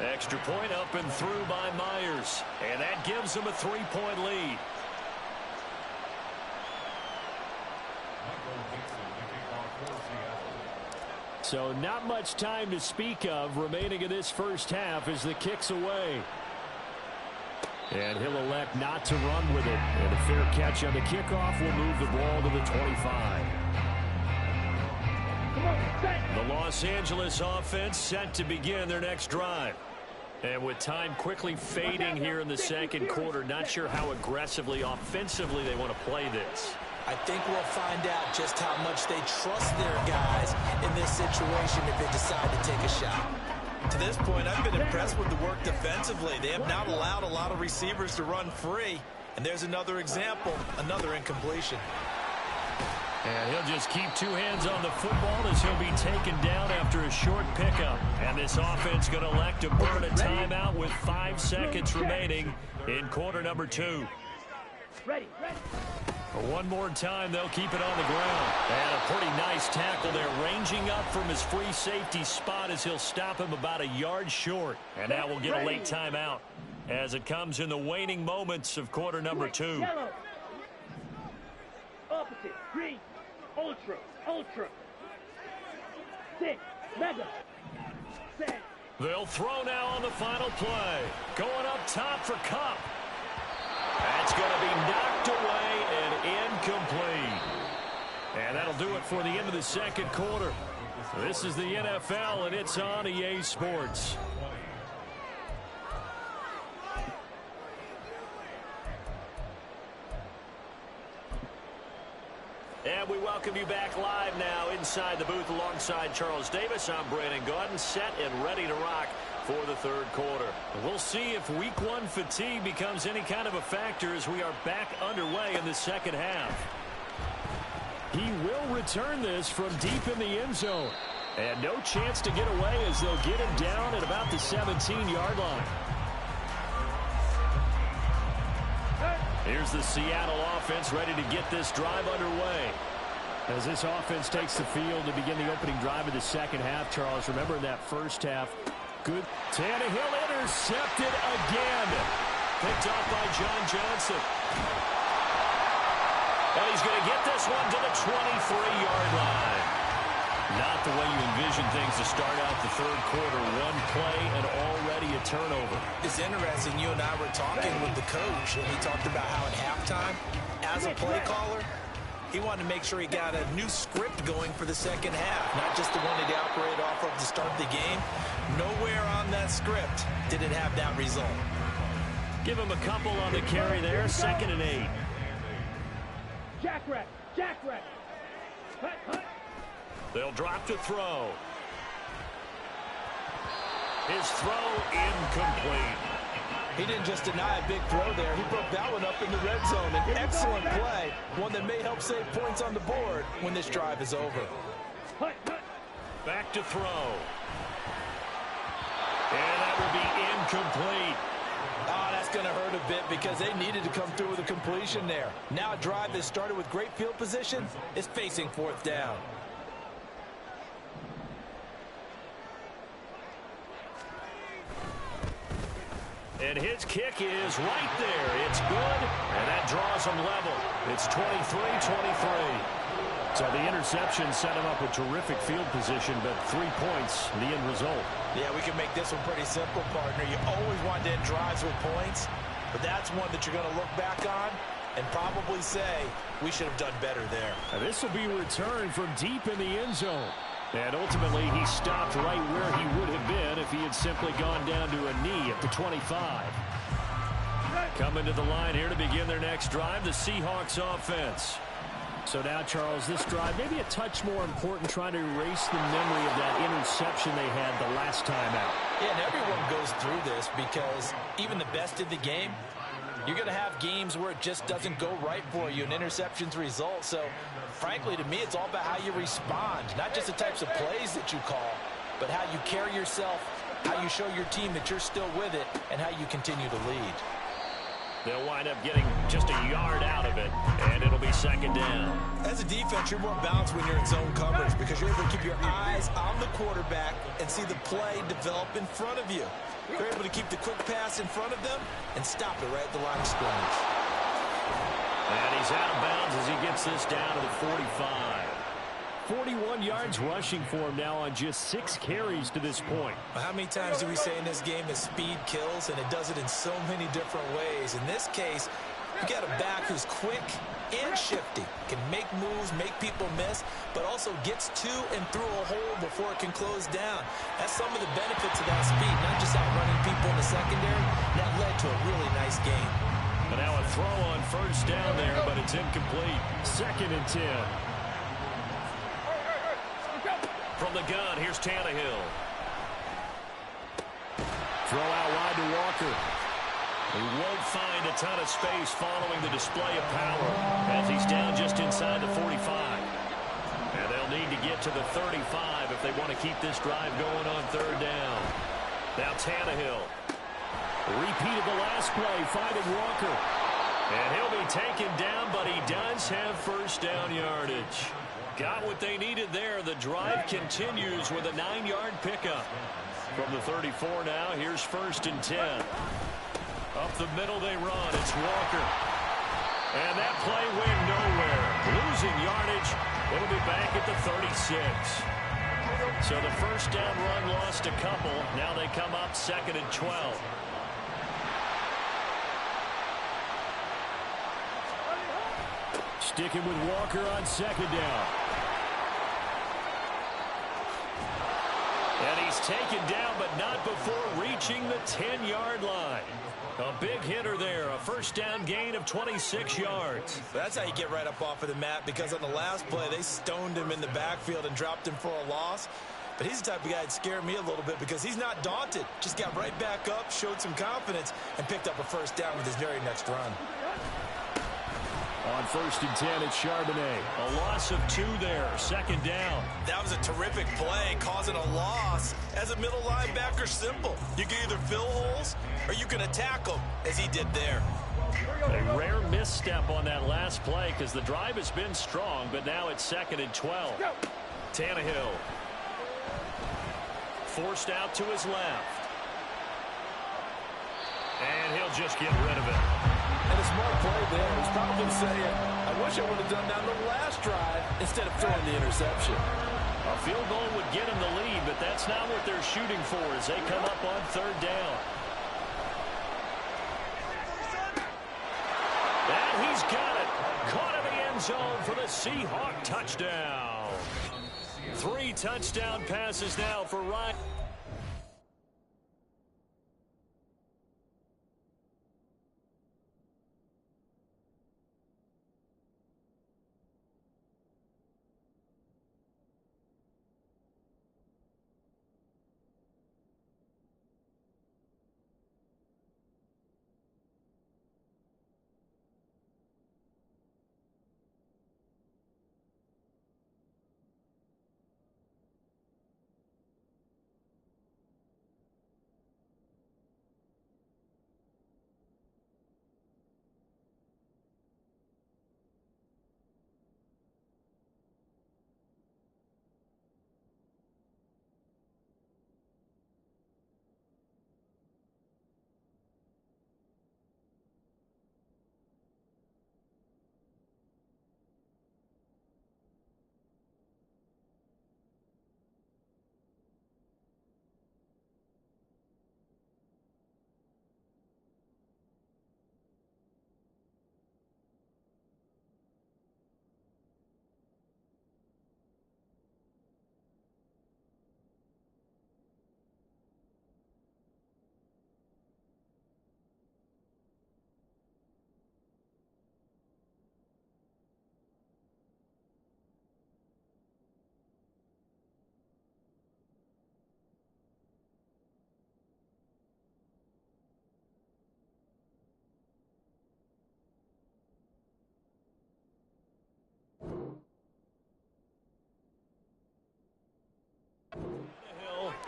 Extra point up and through by Myers. And that gives them a 3-point lead. So not much time to speak of remaining in this first half as the kick's away. And he'll elect not to run with it. And a fair catch on the kickoff will move the ball to the 25. The Los Angeles offense set to begin their next drive. And with time quickly fading here in the second quarter, not sure how aggressively, offensively they want to play this. I think we'll find out just how much they trust their guys in this situation if they decide to take a shot. To this point, I've been impressed with the work defensively. They have not allowed a lot of receivers to run free. And there's another example, another incompletion. And he'll just keep two hands on the football as he'll be taken down after a short pickup. And this offense going to elect to burn a timeout with 5 seconds remaining in quarter number 2. Ready. For one more time, they'll keep it on the ground. And a pretty nice tackle there, ranging up from his free safety spot as he'll stop him about a yard short. And now we'll get a late timeout as it comes in the waning moments of quarter number 2. Yellow. Opposite. Green. Ultra. 6. Mega. 7. They'll throw now on the final play. Going up top for Cup. That's going to be knocked away and incomplete. And that'll do it for the end of the second quarter. This is the NFL, and it's on EA Sports. And we welcome you back live now inside the booth alongside Charles Davis. I'm Brandon Gaudin, set and ready to rock for the third quarter. We'll see if week 1 fatigue becomes any kind of a factor as we are back underway in the second half. He will return this from deep in the end zone. And no chance to get away as they'll get him down at about the 17-yard line. Here's the Seattle offense ready to get this drive underway. As this offense takes the field to begin the opening drive of the second half, Charles, remember in that first half, good. Tannehill intercepted again. Picked off by John Johnson. And he's going to get this one to the 23-yard line. Not the way you envision things to start out the third quarter. One play and already a turnover. It's interesting. You and I were talking with the coach, and he talked about how at halftime, as a play caller, he wanted to make sure he got a new script going for the second half, not just the one that he operated off of to start the game. Nowhere on that script did it have that result. Give him a couple on the carry there. 2nd and 8. Jackrack. Hut. They'll drop to throw. His throw incomplete. He didn't just deny a big throw there. He broke that one up in the red zone. An excellent play, one that may help save points on the board when this drive is over. Back to throw. And that will be incomplete. Oh, that's going to hurt a bit because they needed to come through with a completion there. Now a drive that started with great field position is facing 4th down. And his kick is right there. It's good, and that draws them level. It's 23-23. So the interception set him up with terrific field position, but 3 points, the end result. Yeah, we can make this one pretty simple, partner. You always want to end drives with points, but that's one that you're going to look back on and probably say, we should have done better there. And this will be returned from deep in the end zone. And ultimately, he stopped right where he would have been if he had simply gone down to a knee at the 25. Coming to the line here to begin their next drive, the Seahawks offense. So now, Charles, this drive maybe a touch more important, trying to erase the memory of that interception they had the last time out. Yeah, and everyone goes through this because even the best in the game, you're going to have games where it just doesn't go right for you, and interceptions result. So, frankly, to me, it's all about how you respond, not just the types of plays that you call, but how you carry yourself, how you show your team that you're still with it, and how you continue to lead. They'll wind up getting just a yard out of it, and it'll be second down. As a defense, you're more balanced when you're in zone coverage because you're able to keep your eyes on the quarterback and see the play develop in front of you. You're able to keep the quick pass in front of them and stop it right at the line of scrimmage. And he's out of bounds as he gets this down to the 45. 41 yards rushing for him now on just 6 carries to this point. Well, how many times do we say in this game that speed kills, and it does it in so many different ways? In this case, you got a back who's quick and shifty, can make moves, make people miss, but also gets to and through a hole before it can close down. That's some of the benefits of that speed, not just outrunning people in the secondary. That led to a really nice game. But now a throw on first down there, but it's incomplete. 2nd and 10. From the gun, here's Tannehill. Throw out wide to Walker. He won't find a ton of space following the display of power as he's down just inside the 45. And they'll need to get to the 35 if they want to keep this drive going on 3rd down. Now Tannehill. Repeat of the last play, finding Walker. And he'll be taken down, but he does have first down yardage. Got what they needed there. The drive continues with a 9-yard pickup. From the 34 now, here's 1st and 10. Up the middle they run. It's Walker. And that play went nowhere. Losing yardage. It'll be back at the 36. So the first down run lost a couple. Now they come up 2nd and 12. Sticking with Walker on 2nd down. And he's taken down, but not before reaching the 10-yard line. A big hitter there, a first down gain of 26 yards. That's how you get right up off of the mat, because on the last play, they stoned him in the backfield and dropped him for a loss. But he's the type of guy that scared me a little bit because he's not daunted. Just got right back up, showed some confidence, and picked up a first down with his very next run. On 1st and 10, it's Charbonnet. A loss of 2 there, 2nd down. That was a terrific play, causing a loss. As a middle linebacker, simple. You can either fill holes or you can attack them, as he did there. A rare misstep on that last play because the drive has been strong, but now it's 2nd and 12. Tannehill. Forced out to his left. And he'll just get rid of it. And a smart play there. He's probably saying, I wish I would have done that on the last drive instead of throwing the interception. A field goal would get him the lead, but that's not what they're shooting for as they come up on 3rd down. And he's got it. Caught in the end zone for the Seahawk touchdown. 3 touchdown passes now for Ryan.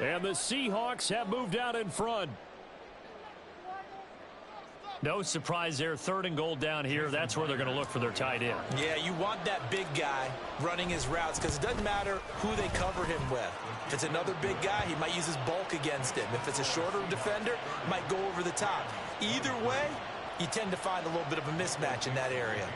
And the Seahawks have moved out in front. No surprise there. 3rd and goal down here. That's where they're going to look for their tight end. Yeah, you want that big guy running his routes because it doesn't matter who they cover him with. If it's another big guy, he might use his bulk against him. If it's a shorter defender, he might go over the top. Either way, you tend to find a little bit of a mismatch in that area.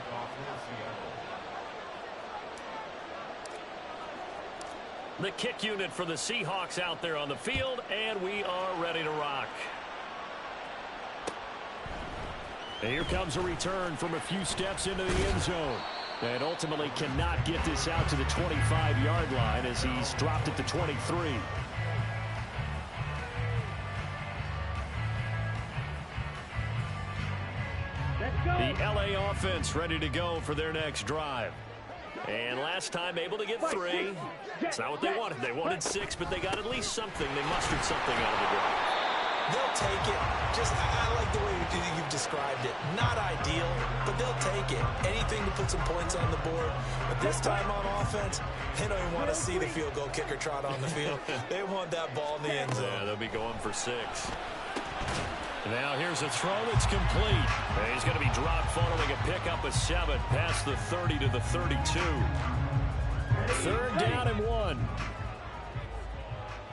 The kick unit for the Seahawks out there on the field, and we are ready to rock. And here comes a return from a few steps into the end zone. And ultimately cannot get this out to the 25-yard line as he's dropped at the 23. The LA offense ready to go for their next drive. And last time able to get 3. It's not what they wanted. They wanted 6, but they got at least something. They mustered something out of the drive. They'll take it. I like the way you've described it. Not ideal, but they'll take it. Anything to put some points on the board. But this time on offense, they don't even want to see the field goal kicker trot on the field. They want that ball in the end zone. Yeah, they'll be going for 6. Now here's a throw that's complete. And he's going to be dropped following a pickup of 7 past the 30 to the 32. 3rd down and 1.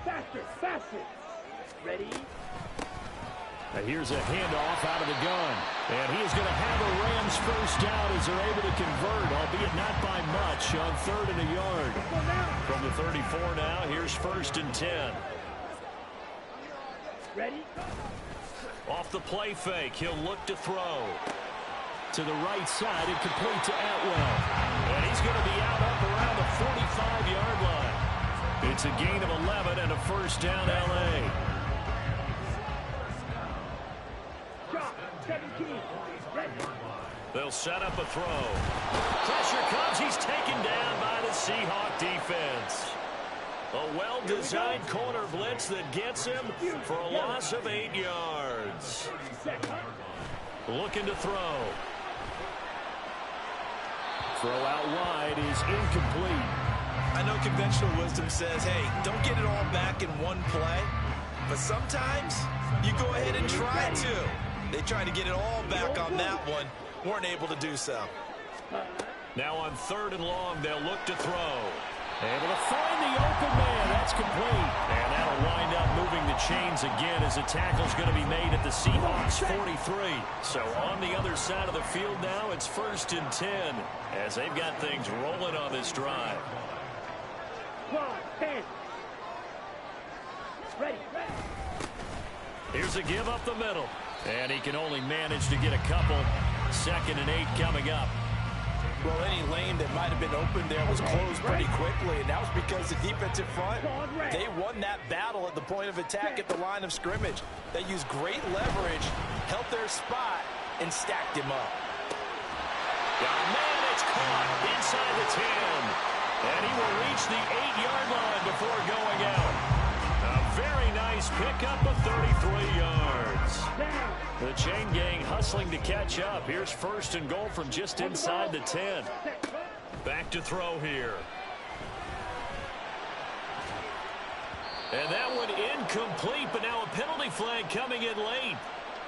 Faster, faster. Ready? And here's a handoff out of the gun. And he is going to have a Rams first down as they're able to convert, albeit not by much, on 3rd and a yard. From the 34 now, here's 1st and 10. Ready? Off the play fake, he'll look to throw. To the right side, and complete to Atwell. And he's going to be out up around the 45-yard line. It's a gain of 11 and a first down, L.A. They'll set up a throw. Pressure comes. He's taken down by the Seahawk defense. A well-designed corner blitz that gets him for a loss of 8 yards. Looking to throw. Throw out wide is incomplete. I know conventional wisdom says, hey, don't get it all back in one play. But sometimes you go ahead and try to. They tried to get it all back on that one. Weren't able to do so. Now on 3rd and long, they'll look to throw. Able to find the open man. That's complete. And that'll wind up moving the chains again as a tackle's going to be made at the Seahawks 43. So on the other side of the field now, it's 1st and 10 as they've got things rolling on this drive. 10. Ready. Here's a give up the middle. And he can only manage to get a couple. 2nd and 8 coming up. Well, any lane that might have been open there was closed pretty quickly, and that was because the defensive front, they won that battle at the point of attack at the line of scrimmage. They used great leverage, held their spot, and stacked him up. Man, it's caught inside the 10. And he will reach the 8-yard line before going out. A very nice pickup of 33 yards. The chain gang hustling to catch up. Here's 1st and goal from just inside the 10. Back to throw here. And that one incomplete, but now a penalty flag coming in late.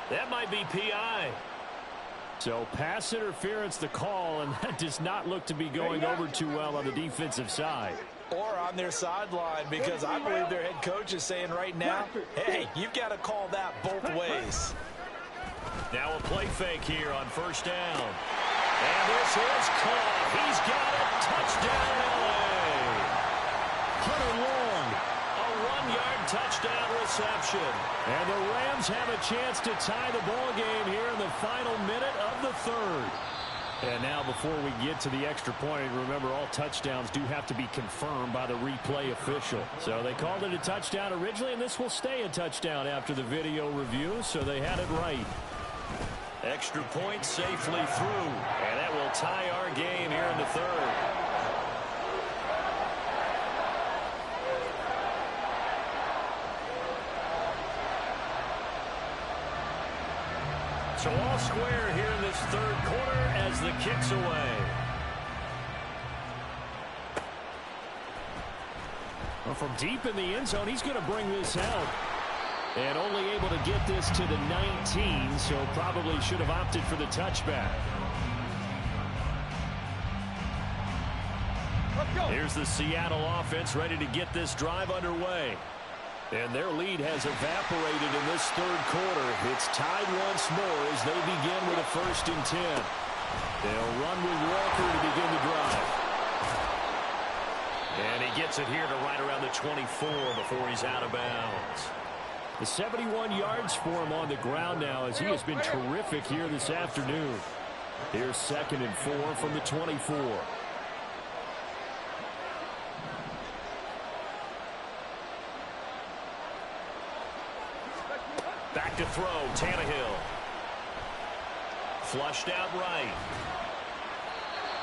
That might be PI. So pass interference the call, and that does not look to be going over too well on the defensive side. Or on their sideline, because I believe their head coach is saying right now, hey, you've got to call that both ways. Now a play fake here on 1st down. And this is caught. He's got it. Touchdown, L.A. Hunter Long, a 1-yard touchdown reception. And the Rams have a chance to tie the ball game here in the final minute of the 3rd. And now before we get to the extra point, remember all touchdowns do have to be confirmed by the replay official. So they called it a touchdown originally, and this will stay a touchdown after the video review, so they had it right. Extra point safely through, and that will tie our game here in the 3rd. So all square here in this 3rd quarter as the kick's away. Well, from deep in the end zone, he's going to bring this out. And only able to get this to the 19, so probably should have opted for the touchback. Here's the Seattle offense ready to get this drive underway. And their lead has evaporated in this third quarter. It's tied once more as they begin with a 1st and 10. They'll run with Walker to begin the drive. And he gets it here to right around the 24 before he's out of bounds. The 71 yards for him on the ground now as he has been terrific here this afternoon. Here's 2nd and 4 from the 24. Back to throw, Tannehill. Flushed out right.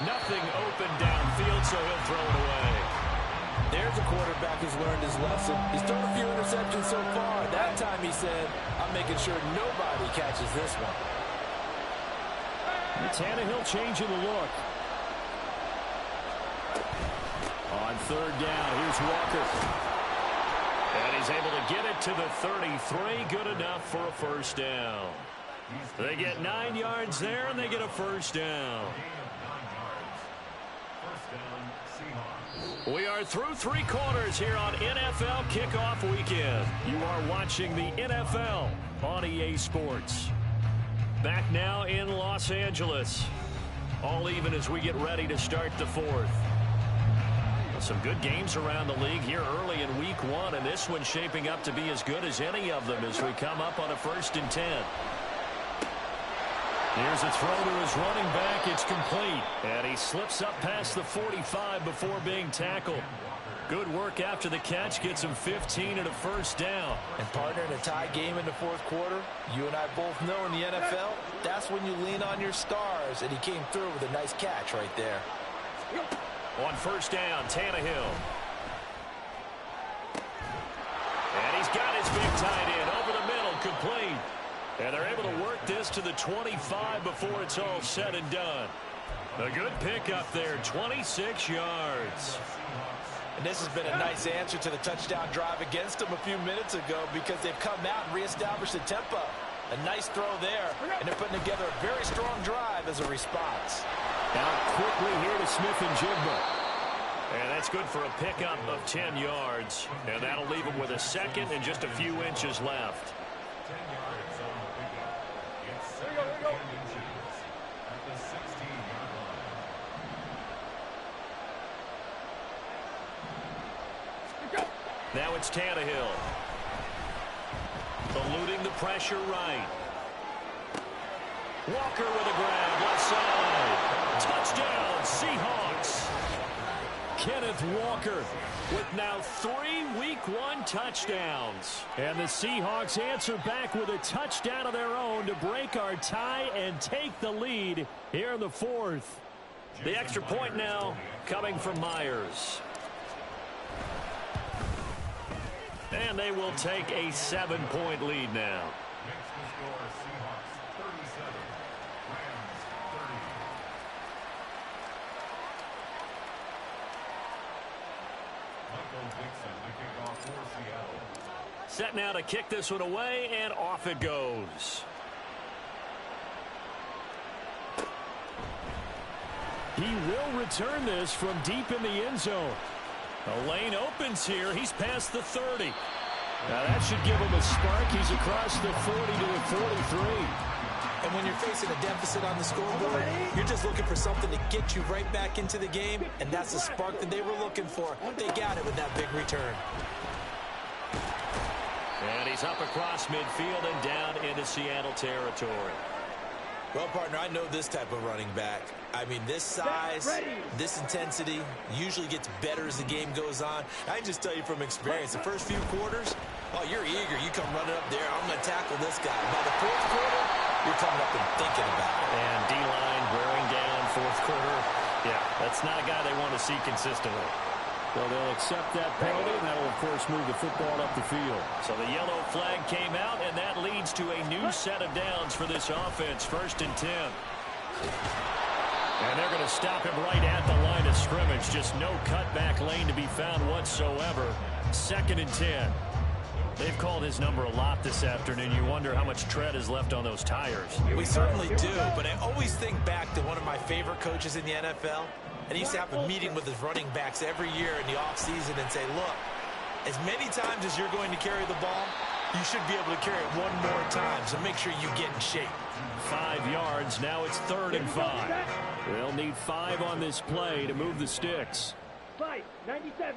Nothing open downfield, so he'll throw it away. There's a quarterback who's learned his lesson. He's thrown a few interceptions so far. That time he said, I'm making sure nobody catches this one. And Tannehill changing the look. On 3rd down, here's Walker. And he's able to get it to the 33. Good enough for a 1st down. They get 9 yards there, and they get a 1st down. We are through 3 quarters here on NFL Kickoff Weekend. You are watching the NFL on EA Sports. Back now in Los Angeles. All even as we get ready to start the 4th. Some good games around the league here early in week 1, and this one's shaping up to be as good as any of them as we come up on a 1st and 10. Here's a throw to his running back. It's complete. And he slips up past the 45 before being tackled. Good work after the catch. Gets him 15 and a 1st down. And partner, in a tie game in the 4th quarter, you and I both know in the NFL, that's when you lean on your stars. And he came through with a nice catch right there. On 1st down, Tannehill. And he's got his big tight end over the middle, complete. And they're able to work this to the 25 before it's all said and done. A good pickup there, 26 yards. And this has been a nice answer to the touchdown drive against them a few minutes ago because they've come out and reestablished the tempo. A nice throw there, and they're putting together a very strong drive as a response. Out quickly here to Smith and Jigba. And that's good for a pickup of 10 yards. And that'll leave him with a 2nd and just a few inches left. Now it's Tannehill. Eluding the pressure right. Walker with a grab, left side. Touchdown, Seahawks. Kenneth Walker with now 3 Week 1 touchdowns. And the Seahawks answer back with a touchdown of their own to break our tie and take the lead here in the 4th. The extra point now coming from Myers. And they will take a 7-point lead now. Set now to kick this one away, and off it goes. He will return this from deep in the end zone. The lane opens here. He's past the 30. Now that should give him a spark. He's across the 40 to the 43. And when you're facing a deficit on the scoreboard, you're just looking for something to get you right back into the game, and that's the spark that they were looking for. They got it with that big return. And he's up across midfield and down into Seattle territory. Well, partner, I know this type of running back. I mean, this size, this intensity usually gets better as the game goes on. I can just tell you from experience, the first few quarters, oh, you're eager. You come running up there, I'm going to tackle this guy. By the 4th quarter, you're coming up and thinking about it. And D-line wearing down 4th quarter. Yeah, that's not a guy they want to see consistently. So they'll accept that penalty, and that'll, of course, move the football up the field. So the yellow flag came out, and that leads to a new set of downs for this offense, 1st and 10. And they're going to stop him right at the line of scrimmage. Just no cutback lane to be found whatsoever. 2nd and 10. They've called his number a lot this afternoon. You wonder how much tread is left on those tires. We certainly do, but I always think back to one of my favorite coaches in the NFL, and he used to have a meeting with his running backs every year in the offseason and say, look, as many times as you're going to carry the ball, you should be able to carry it one more time, so make sure you get in shape. 5 yards. Now it's 3rd and 5. They'll need 5 on this play to move the sticks. 97.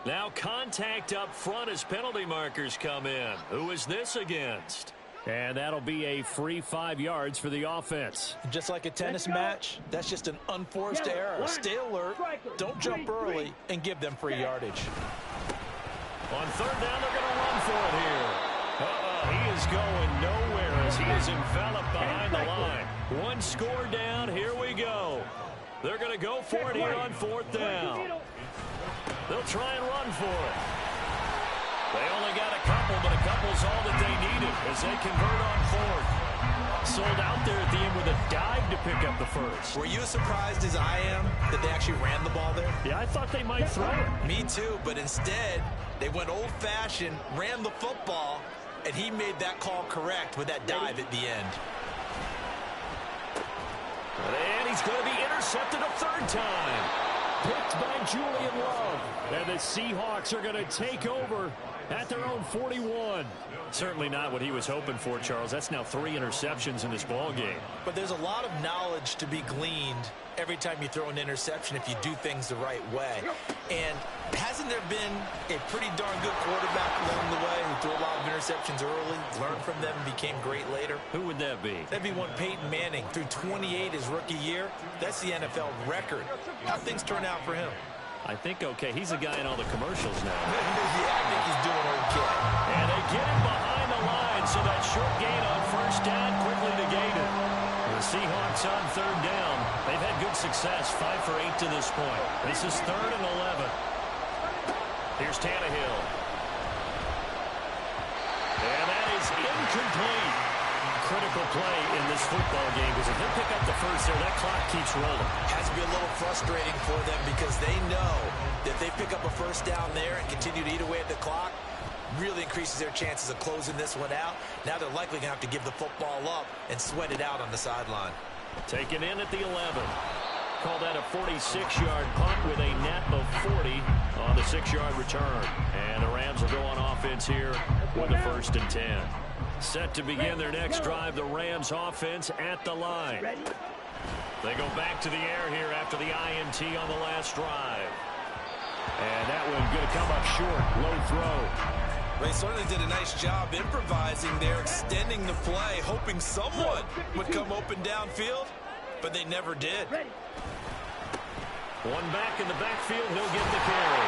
Now contact up front as penalty markers come in. Who is this against? And that'll be a free 5 yards for the offense. Just like a tennis match, that's just an unforced error. Stay alert, don't jump early, and give them free yardage. On 3rd down, they're going to run for it here. He is going nowhere as he is enveloped behind the line. 1 score down. Here we go. They're going to go for it here on 4th down. They'll try and run for it. They only got a couple, but a couple's all that they needed as they convert on 4th. Sold out there at the end with a dive to pick up the first. Were you as surprised as I am that they actually ran the ball there? Yeah, I thought they might throw it. Me too, but instead, they went old-fashioned, ran the football, and he made that call correct with that dive at the end. And he's going to be intercepted a 3rd time. Picked by Julian Love. And the Seahawks are going to take over at their own 41. Certainly not what he was hoping for, Charles. That's now 3 interceptions in this ball game. But there's a lot of knowledge to be gleaned every time you throw an interception if you do things the right way. And hasn't there been a pretty darn good quarterback along the way who threw a lot of interceptions early, learned from them, and became great later? Who would that be? That'd be one Peyton Manning. Threw 28 his rookie year. That's the NFL record. How'd things turn out for him? I think okay. He's a guy in all the commercials now. Yeah, I think he's doing okay. And they get him behind the line, so that short gain on 1st down quickly negated. The Seahawks on 3rd down. They've had good success, 5 for 8 to this point. This is 3rd and 11. Here's Tannehill. And that is incomplete. Critical play in this football game because if they pick up the first there, that clock keeps rolling. Has to be a little frustrating for them because they know that if they pick up a 1st down there and continue to eat away at the clock, really increases their chances of closing this one out. Now they're likely going to have to give the football up and sweat it out on the sideline. Taken in at the 11. Call that a 46-yard punt with a net of 40 on the 6-yard return. And the Rams will go on offense here with a 1st and 10. Set to begin their next drive, the Rams offense at the line. They go back to the air here after the INT on the last drive. And that one going to come up short, low throw. They certainly did a nice job improvising there, extending the play, hoping someone would come open downfield, but they never did. One back in the backfield, he'll get the carry.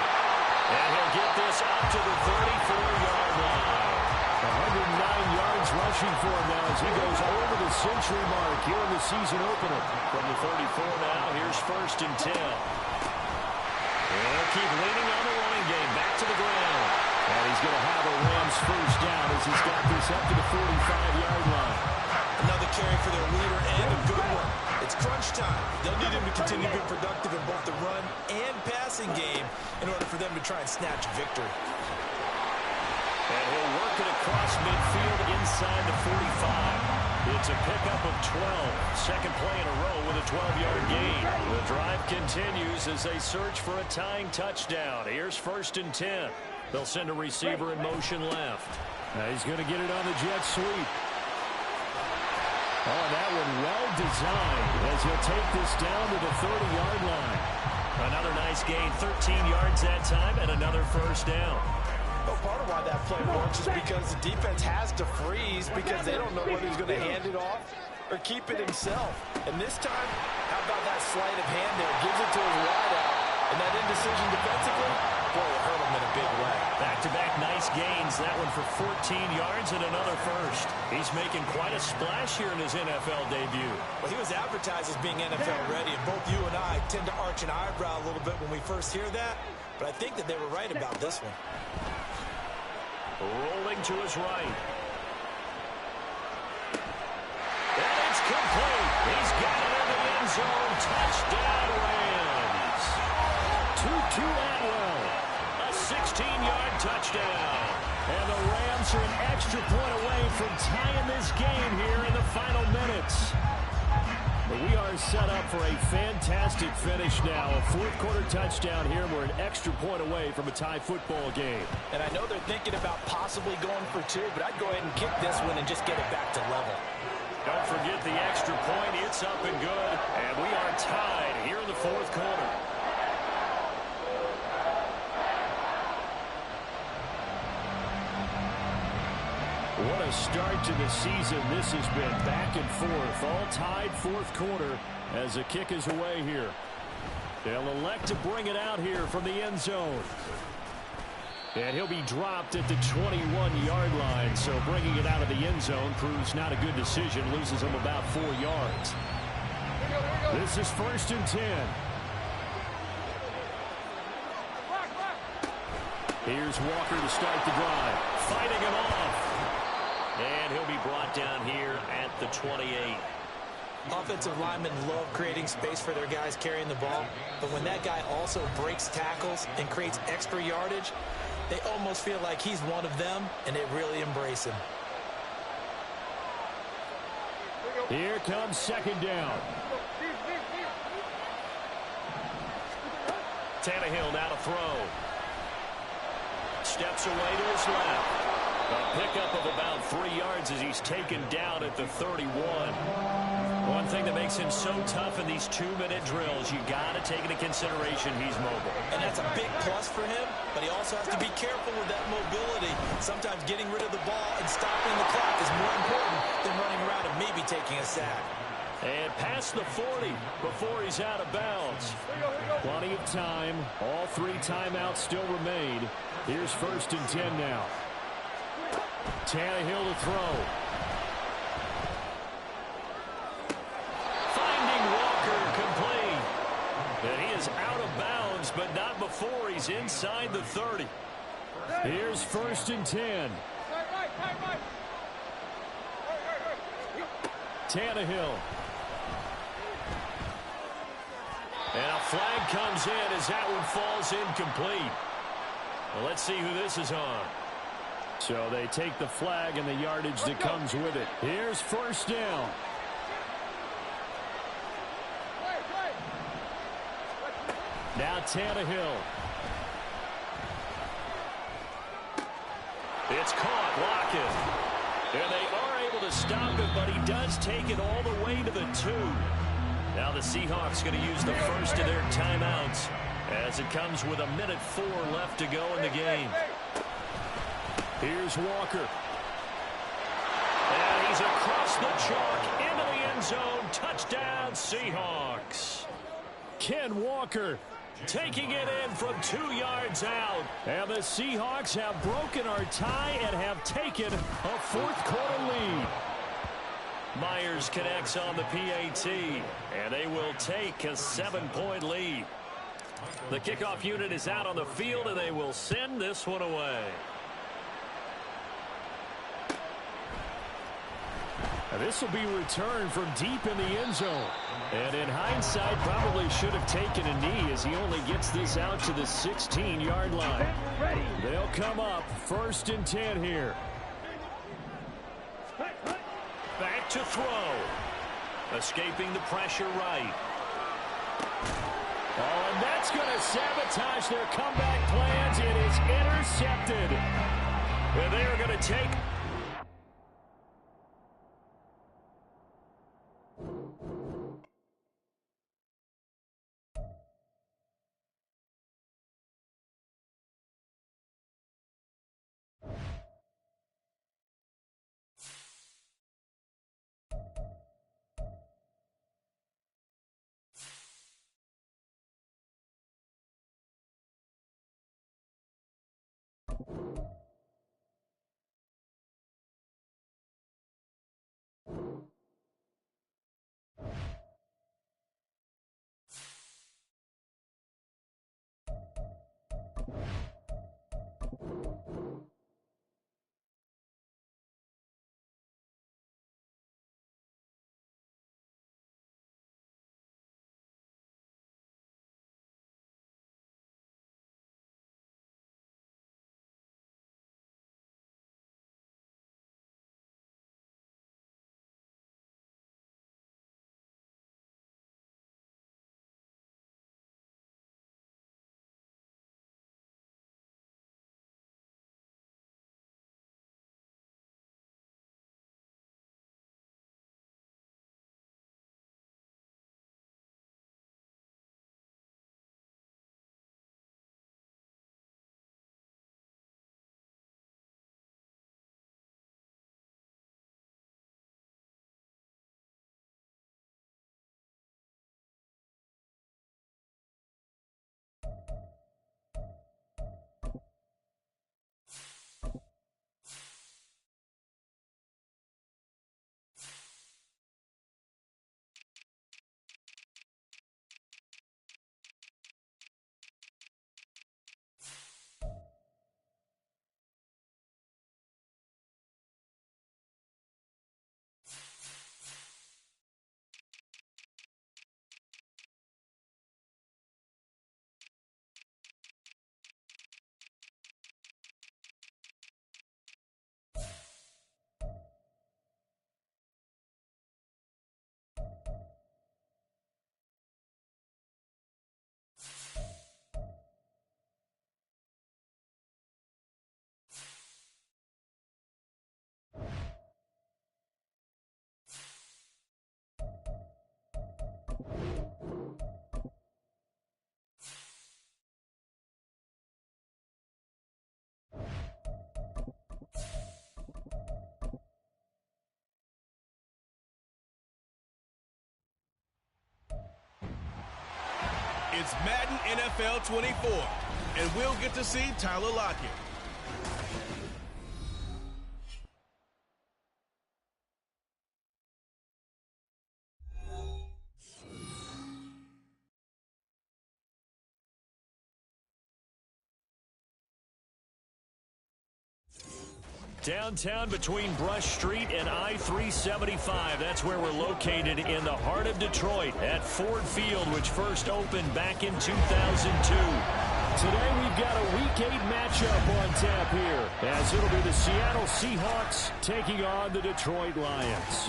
And he'll get this up to the 34-yard line. 109 yards rushing for him now as he goes over the century mark here in the season opener. From the 34 now, here's 1st and 10. They'll keep leaning on the running game. Back to the ground. And he's going to have a Rams 1st down as he's got this up to the 45-yard line. Another carry for their leader and a good one. It's crunch time. They'll need him to continue to be productive in both the run and passing game in order for them to try and snatch victory. And he'll work it across midfield inside the 45. It's a pickup of 12. Second play in a row with a 12-yard gain. The drive continues as they search for a tying touchdown. Here's 1st and 10. They'll send a receiver in motion left. Now he's going to get it on the jet sweep. Oh, that one well designed as he'll take this down to the 30-yard line. Another nice gain, 13 yards that time, and another 1st down. Well, part of why that play works is because the defense has to freeze because they don't know whether he's going to hand it off or keep it himself. And this time, how about that sleight of hand there? Gives it to his wideout. And that indecision defensively, boy, it hurt him in a big way. Back-to-back nice gains. That one for 14 yards and another 1st. He's making quite a splash here in his NFL debut. Well, he was advertised as being NFL ready, and both you and I tend to arch an eyebrow a little bit when we first hear that. But I think that they were right about this one. Rolling to his right. And it's complete. He's got it in the end zone. Touchdown, Rams. Tutu Atwell. A 16-yard touchdown. And the Rams are an extra point away from tying this game here in the final minutes. But we are set up for a fantastic finish now. A fourth-quarter touchdown here. We're an extra point away from a tie football game. And I know they're thinking about possibly going for two, but I'd go ahead and kick this one and just get it back to level. Don't forget the extra point. It's up and good. And we are tied here in the fourth quarter. What a start to the season this has been. Back and forth, all tied fourth quarter as the kick is away here. They'll elect to bring it out here from the end zone. And he'll be dropped at the 21-yard line, so bringing it out of the end zone proves not a good decision, loses him about 4 yards. This is 1st and 10. Here's Walker to start the drive, fighting him off. And he'll be brought down here at the 28. Offensive linemen love creating space for their guys carrying the ball, but when that guy also breaks tackles and creates extra yardage, they almost feel like he's one of them, and they really embrace him. Here comes 2nd down. Tannehill now to throw. Steps away to his left. A pickup of about 3 yards as he's taken down at the 31. One thing that makes him so tough in these 2-minute drills, you got to take into consideration he's mobile. And that's a big plus for him, but he also has to be careful with that mobility. Sometimes getting rid of the ball and stopping the clock is more important than running around and maybe taking a sack. And past the 40 before he's out of bounds. Plenty of time. All 3 timeouts still remain. Here's 1st and 10 now. Tannehill to throw. Finding Walker complete. And he is out of bounds, but not before he's inside the 30. Here's 1st and 10. Tannehill. And a flag comes in as that one falls incomplete. Well, let's see who this is on. So they take the flag and the yardage that comes with it. Here's 1st down. Now Tannehill. It's caught. Lockett. And they are able to stop it, but he does take it all the way to the 2. Now the Seahawks going to use the first of their timeouts as it comes with 1:04 left to go in the game. Here's Walker. And he's across the chalk into the end zone. Touchdown, Seahawks. Ken Walker taking it in from 2 yards out. And the Seahawks have broken our tie and have taken a fourth-quarter lead. Myers connects on the PAT, and they will take a 7-point lead. The kickoff unit is out on the field, and they will send this one away. And this will be returned from deep in the end zone. And in hindsight, probably should have taken a knee as he only gets this out to the 16-yard line. They'll come up 1st and 10 here. Back to throw. Escaping the pressure right. Oh, and that's going to sabotage their comeback plans. It is intercepted. And they are going to take It's Madden NFL 24, and we'll get to see Tyler Lockett. Downtown between Brush Street and I-375. That's where we're located in the heart of Detroit at Ford Field, which first opened back in 2002. Today we've got a Week 8 matchup on tap here, as it'll be the Seattle Seahawks taking on the Detroit Lions.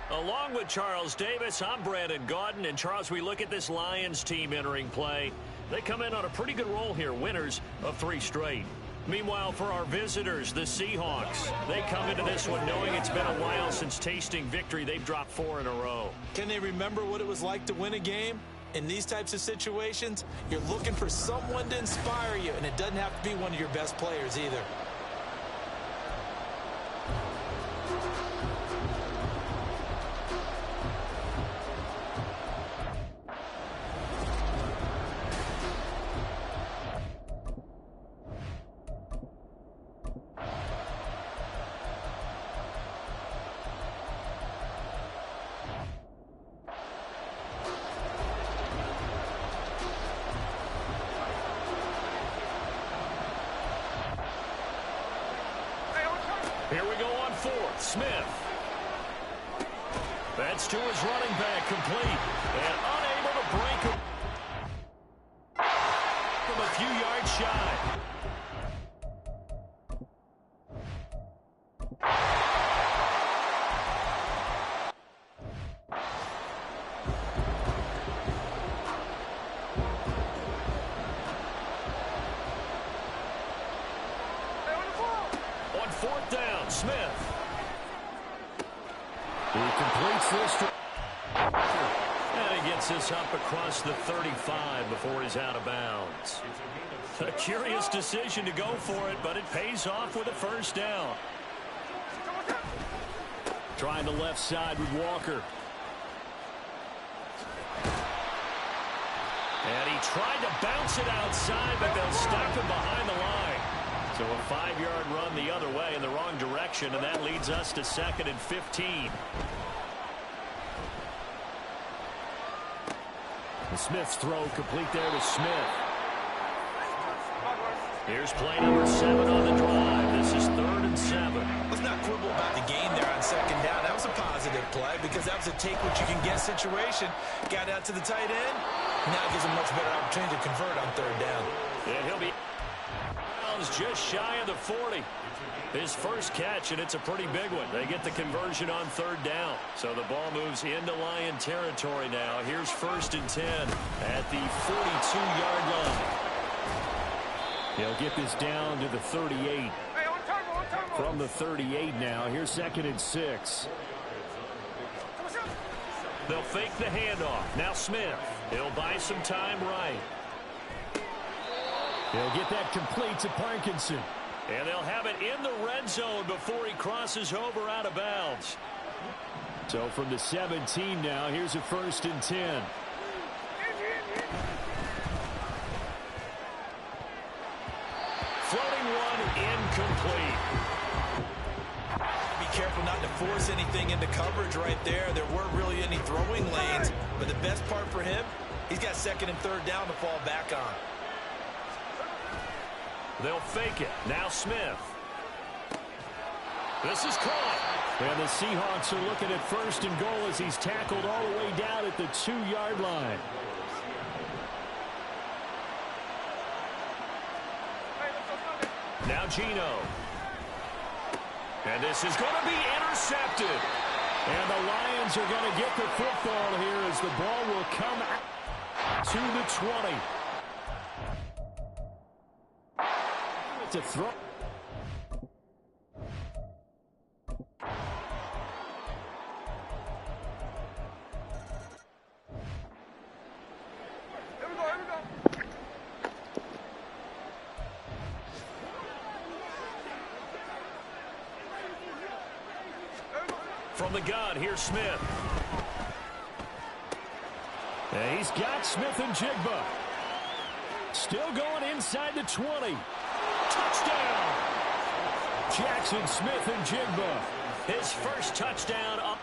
Along with Charles Davis, I'm Brandon Gaudin. And Charles, we look at this Lions team entering play. They come in on a pretty good roll here, winners of 3 straight. Meanwhile, for our visitors, the Seahawks, they come into this one knowing it's been a while since tasting victory. They've dropped 4 in a row. Can they remember what it was like to win a game? In these types of situations, you're looking for someone to inspire you, and it doesn't have to be one of your best players either. Here we go on 4th. Smith. That's to his running back, complete. And unable to break him from a few yards shy. On 4th down, Smith. He completes this. And he gets this up across the 35 before he's out of bounds. A curious decision to go for it, but it pays off with a first down. Trying the left side with Walker. And he tried to bounce it outside, but they'll stop him behind the line. So a 5-yard run the other way in the wrong direction, and that leads us to 2nd and 15. And Smith's throw complete there to Smith. Here's play number 7 on the drive. This is 3rd and 7. Let's not quibble about the gain there on 2nd down. That was a positive play because that was a take-what-you-can-get situation. Got out to the tight end. Now it gives him a much better opportunity to convert on 3rd down. And he'll be just shy of the 40. His first catch, and it's a pretty big one. They get the conversion on 3rd down. So the ball moves into Lion territory now. Here's 1st and 10 at the 42-yard line. They'll get this down to the 38. From the 38 now, here's 2nd and 6. They'll fake the handoff. Now Smith. He'll buy some time right. He'll get that complete to Parkinson. And they'll have it in the red zone before he crosses over out of bounds. So from the 17 now, here's a 1st and 10. Floating one, incomplete. Be careful not to force anything into coverage right there. There weren't really any throwing lanes. But the best part for him, he's got 2nd and 3rd down to fall back on. They'll fake it. Now Smith. This is caught. And the Seahawks are looking at 1st and goal as he's tackled all the way down at the 2-yard line. Now Geno. And this is going to be intercepted. And the Lions are going to get the football here as the ball will come to the 20. To throw. From the gun, here's Smith. And he's got Smith and Jigba. Still going inside the 20. Touchdown! Jackson Smith and Jigba. His first touchdown up.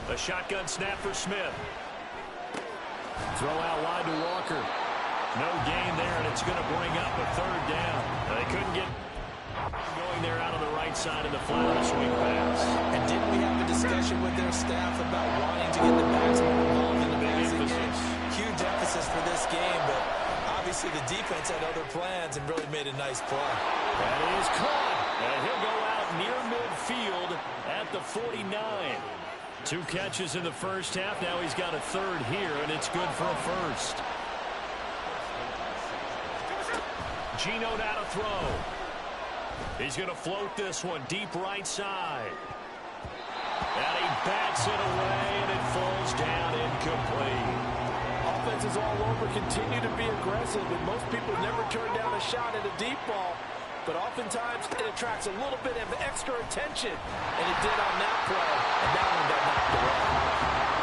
A shotgun snap for Smith. Throw out wide to Walker. No gain there, and it's going to bring up a third down. They couldn't get going there out on the right side of the flat on the swing pass. And didn't we have a discussion with their staff about wanting to get the maximum involved in the passing game? Huge emphasis for this game, but obviously the defense had other plans and really made a nice play. That is caught. And he'll go out near midfield at the 49. 2 catches in the first half. Now he's got a third here, and it's good for a first. Geno now to throw. He's going to float this one deep right side. And he bats it away, and it falls down incomplete. Offenses all over continue to be aggressive, and most people never turn down a shot at a deep ball. But oftentimes it attracts a little bit of extra attention, and it did on that play, and that one got knocked away.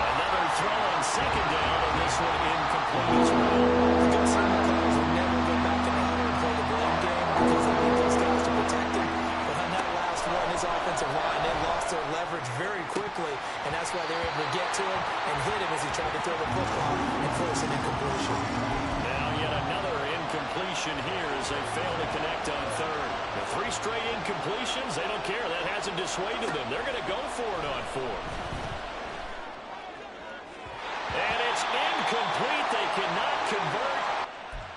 Another throw on second down, and this one incomplete as well. The concern McConnell will never go back in the huddle and play the blame game because they need those guys to protect him. But on that last one, his offensive line, they lost their leverage very quickly, and that's why they were able to get to him and hit him as he tried to throw the football and force an incompletion. Now yet another incompletion here as they fail to connect on third. The 3 straight incompletions, they don't care. That hasn't dissuaded them. They're going to go for it on 4. And it's incomplete. They cannot convert.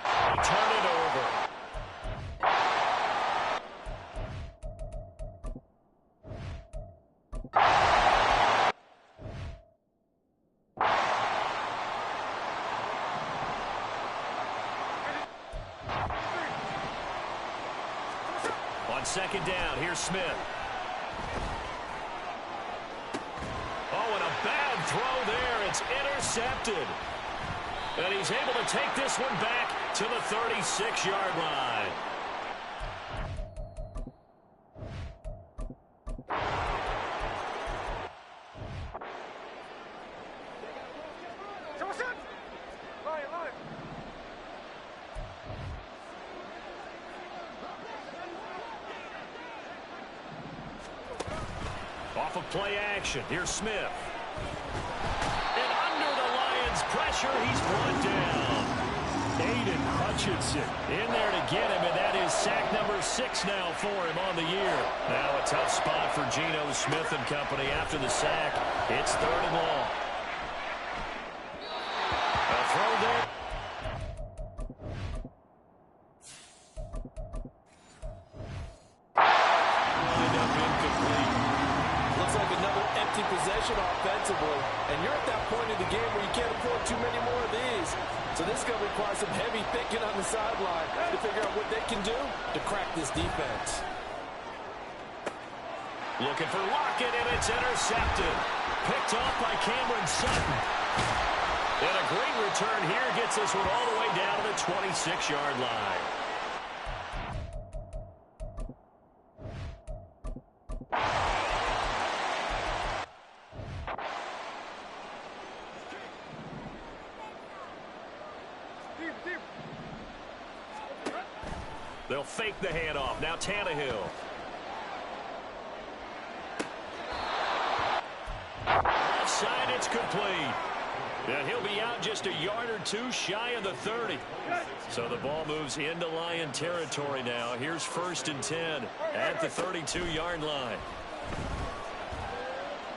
They turn it over. On second down, here's Smith. Oh, and a bad throw there. It's intercepted. And he's able to take this one back to the 36-yard line. Off of play action, here's Smith. And under the Lions' pressure, he's brought down. Aiden Hutchinson in there to get him, and that is sack number 6 now for him on the year. Now a tough spot for Geno Smith and company after the sack. It's 3rd and long. A throw there. Possession offensively, and you're at that point in the game where you can't afford too many more of these. So this is going to require some heavy thinking on the sideline to figure out what they can do to crack this defense. Looking for Lockett, and it's intercepted. Picked off by Cameron Sutton. And a great return here gets this one all the way down to the 26-yard line. They'll fake the handoff. Now Tannehill. Offside, it's complete. And he'll be out just a yard or 2 shy of the 30. So the ball moves into Lion territory now. Here's 1st and 10 at the 32-yard line.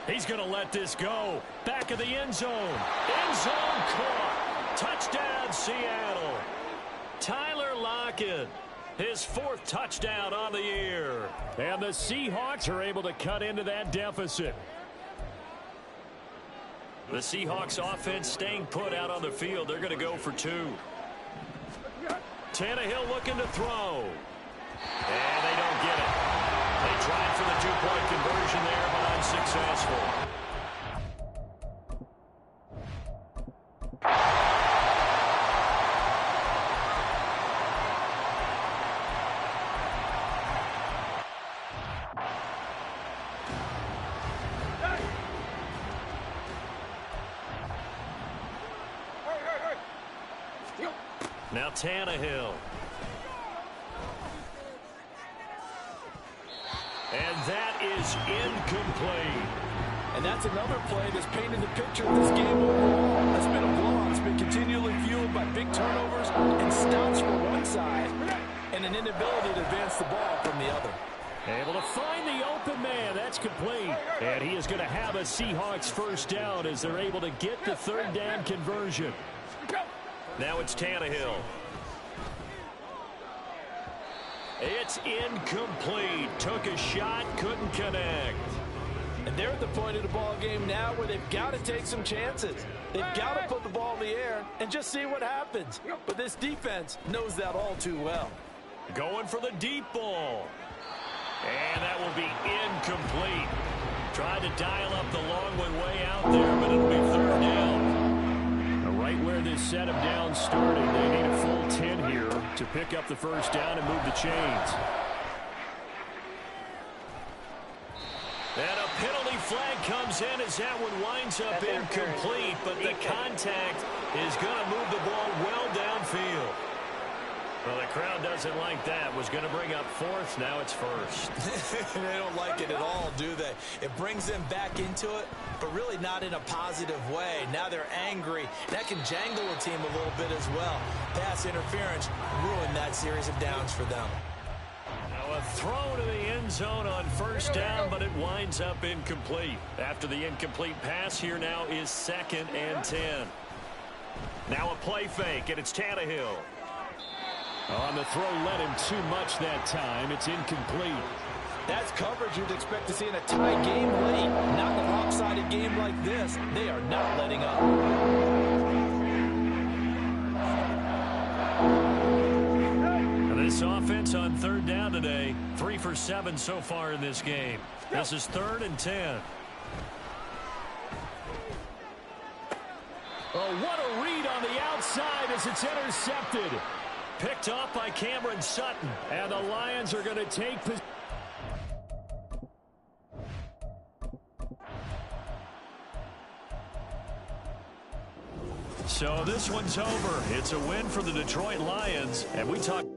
He's going to let this go. Back of the end zone. End zone caught. Touchdown, Seattle. Tyler Lockett. His 4th touchdown on the year. And the Seahawks are able to cut into that deficit. The Seahawks offense staying put out on the field. They're going to go for 2. Tannehill looking to throw. And they don't get it. They tried for the two-point conversion there, but unsuccessful. Now Tannehill. And that is incomplete. And that's another play that's painted the picture of this game overall. It's been a blowout. It's been continually fueled by big turnovers and stops from one side and an inability to advance the ball from the other. Able to find the open man. That's complete. And he is going to have a Seahawks first down as they're able to get the third down conversion. Now it's Tannehill. It's incomplete. Took a shot, couldn't connect. And they're at the point of the ball game now where they've got to take some chances. They've got to put the ball in the air and just see what happens. But this defense knows that all too well. Going for the deep ball. And that will be incomplete. Tried to dial up the long way out there, but it'll be third down. Right where this set him down started, they need a full 10 here to pick up the first down and move the chains. And a penalty flag comes in as that one winds up incomplete, but the contact is going to move the ball well downfield. Well, the crowd doesn't like that. Was going to bring up fourth. Now it's first. They don't like it at all, do they? It brings them back into it, but really not in a positive way. Now they're angry. That can jangle a team a little bit as well. Pass interference ruined that series of downs for them. Now a throw to the end zone on first down, but it winds up incomplete. After the incomplete pass, here now is 2nd and 10. Now a play fake, and it's Tannehill. On the throw, led him too much that time. It's incomplete. That's coverage you'd expect to see in a tie game late. Not in a lopsided game like this. They are not letting up. This offense on third down today, 3 for 7 so far in this game. This is 3rd and 10. Oh, what a read on the outside as it's intercepted. Picked off by Cameron Sutton. And the Lions are going to take possession. So this one's over. It's a win for the Detroit Lions. And we talk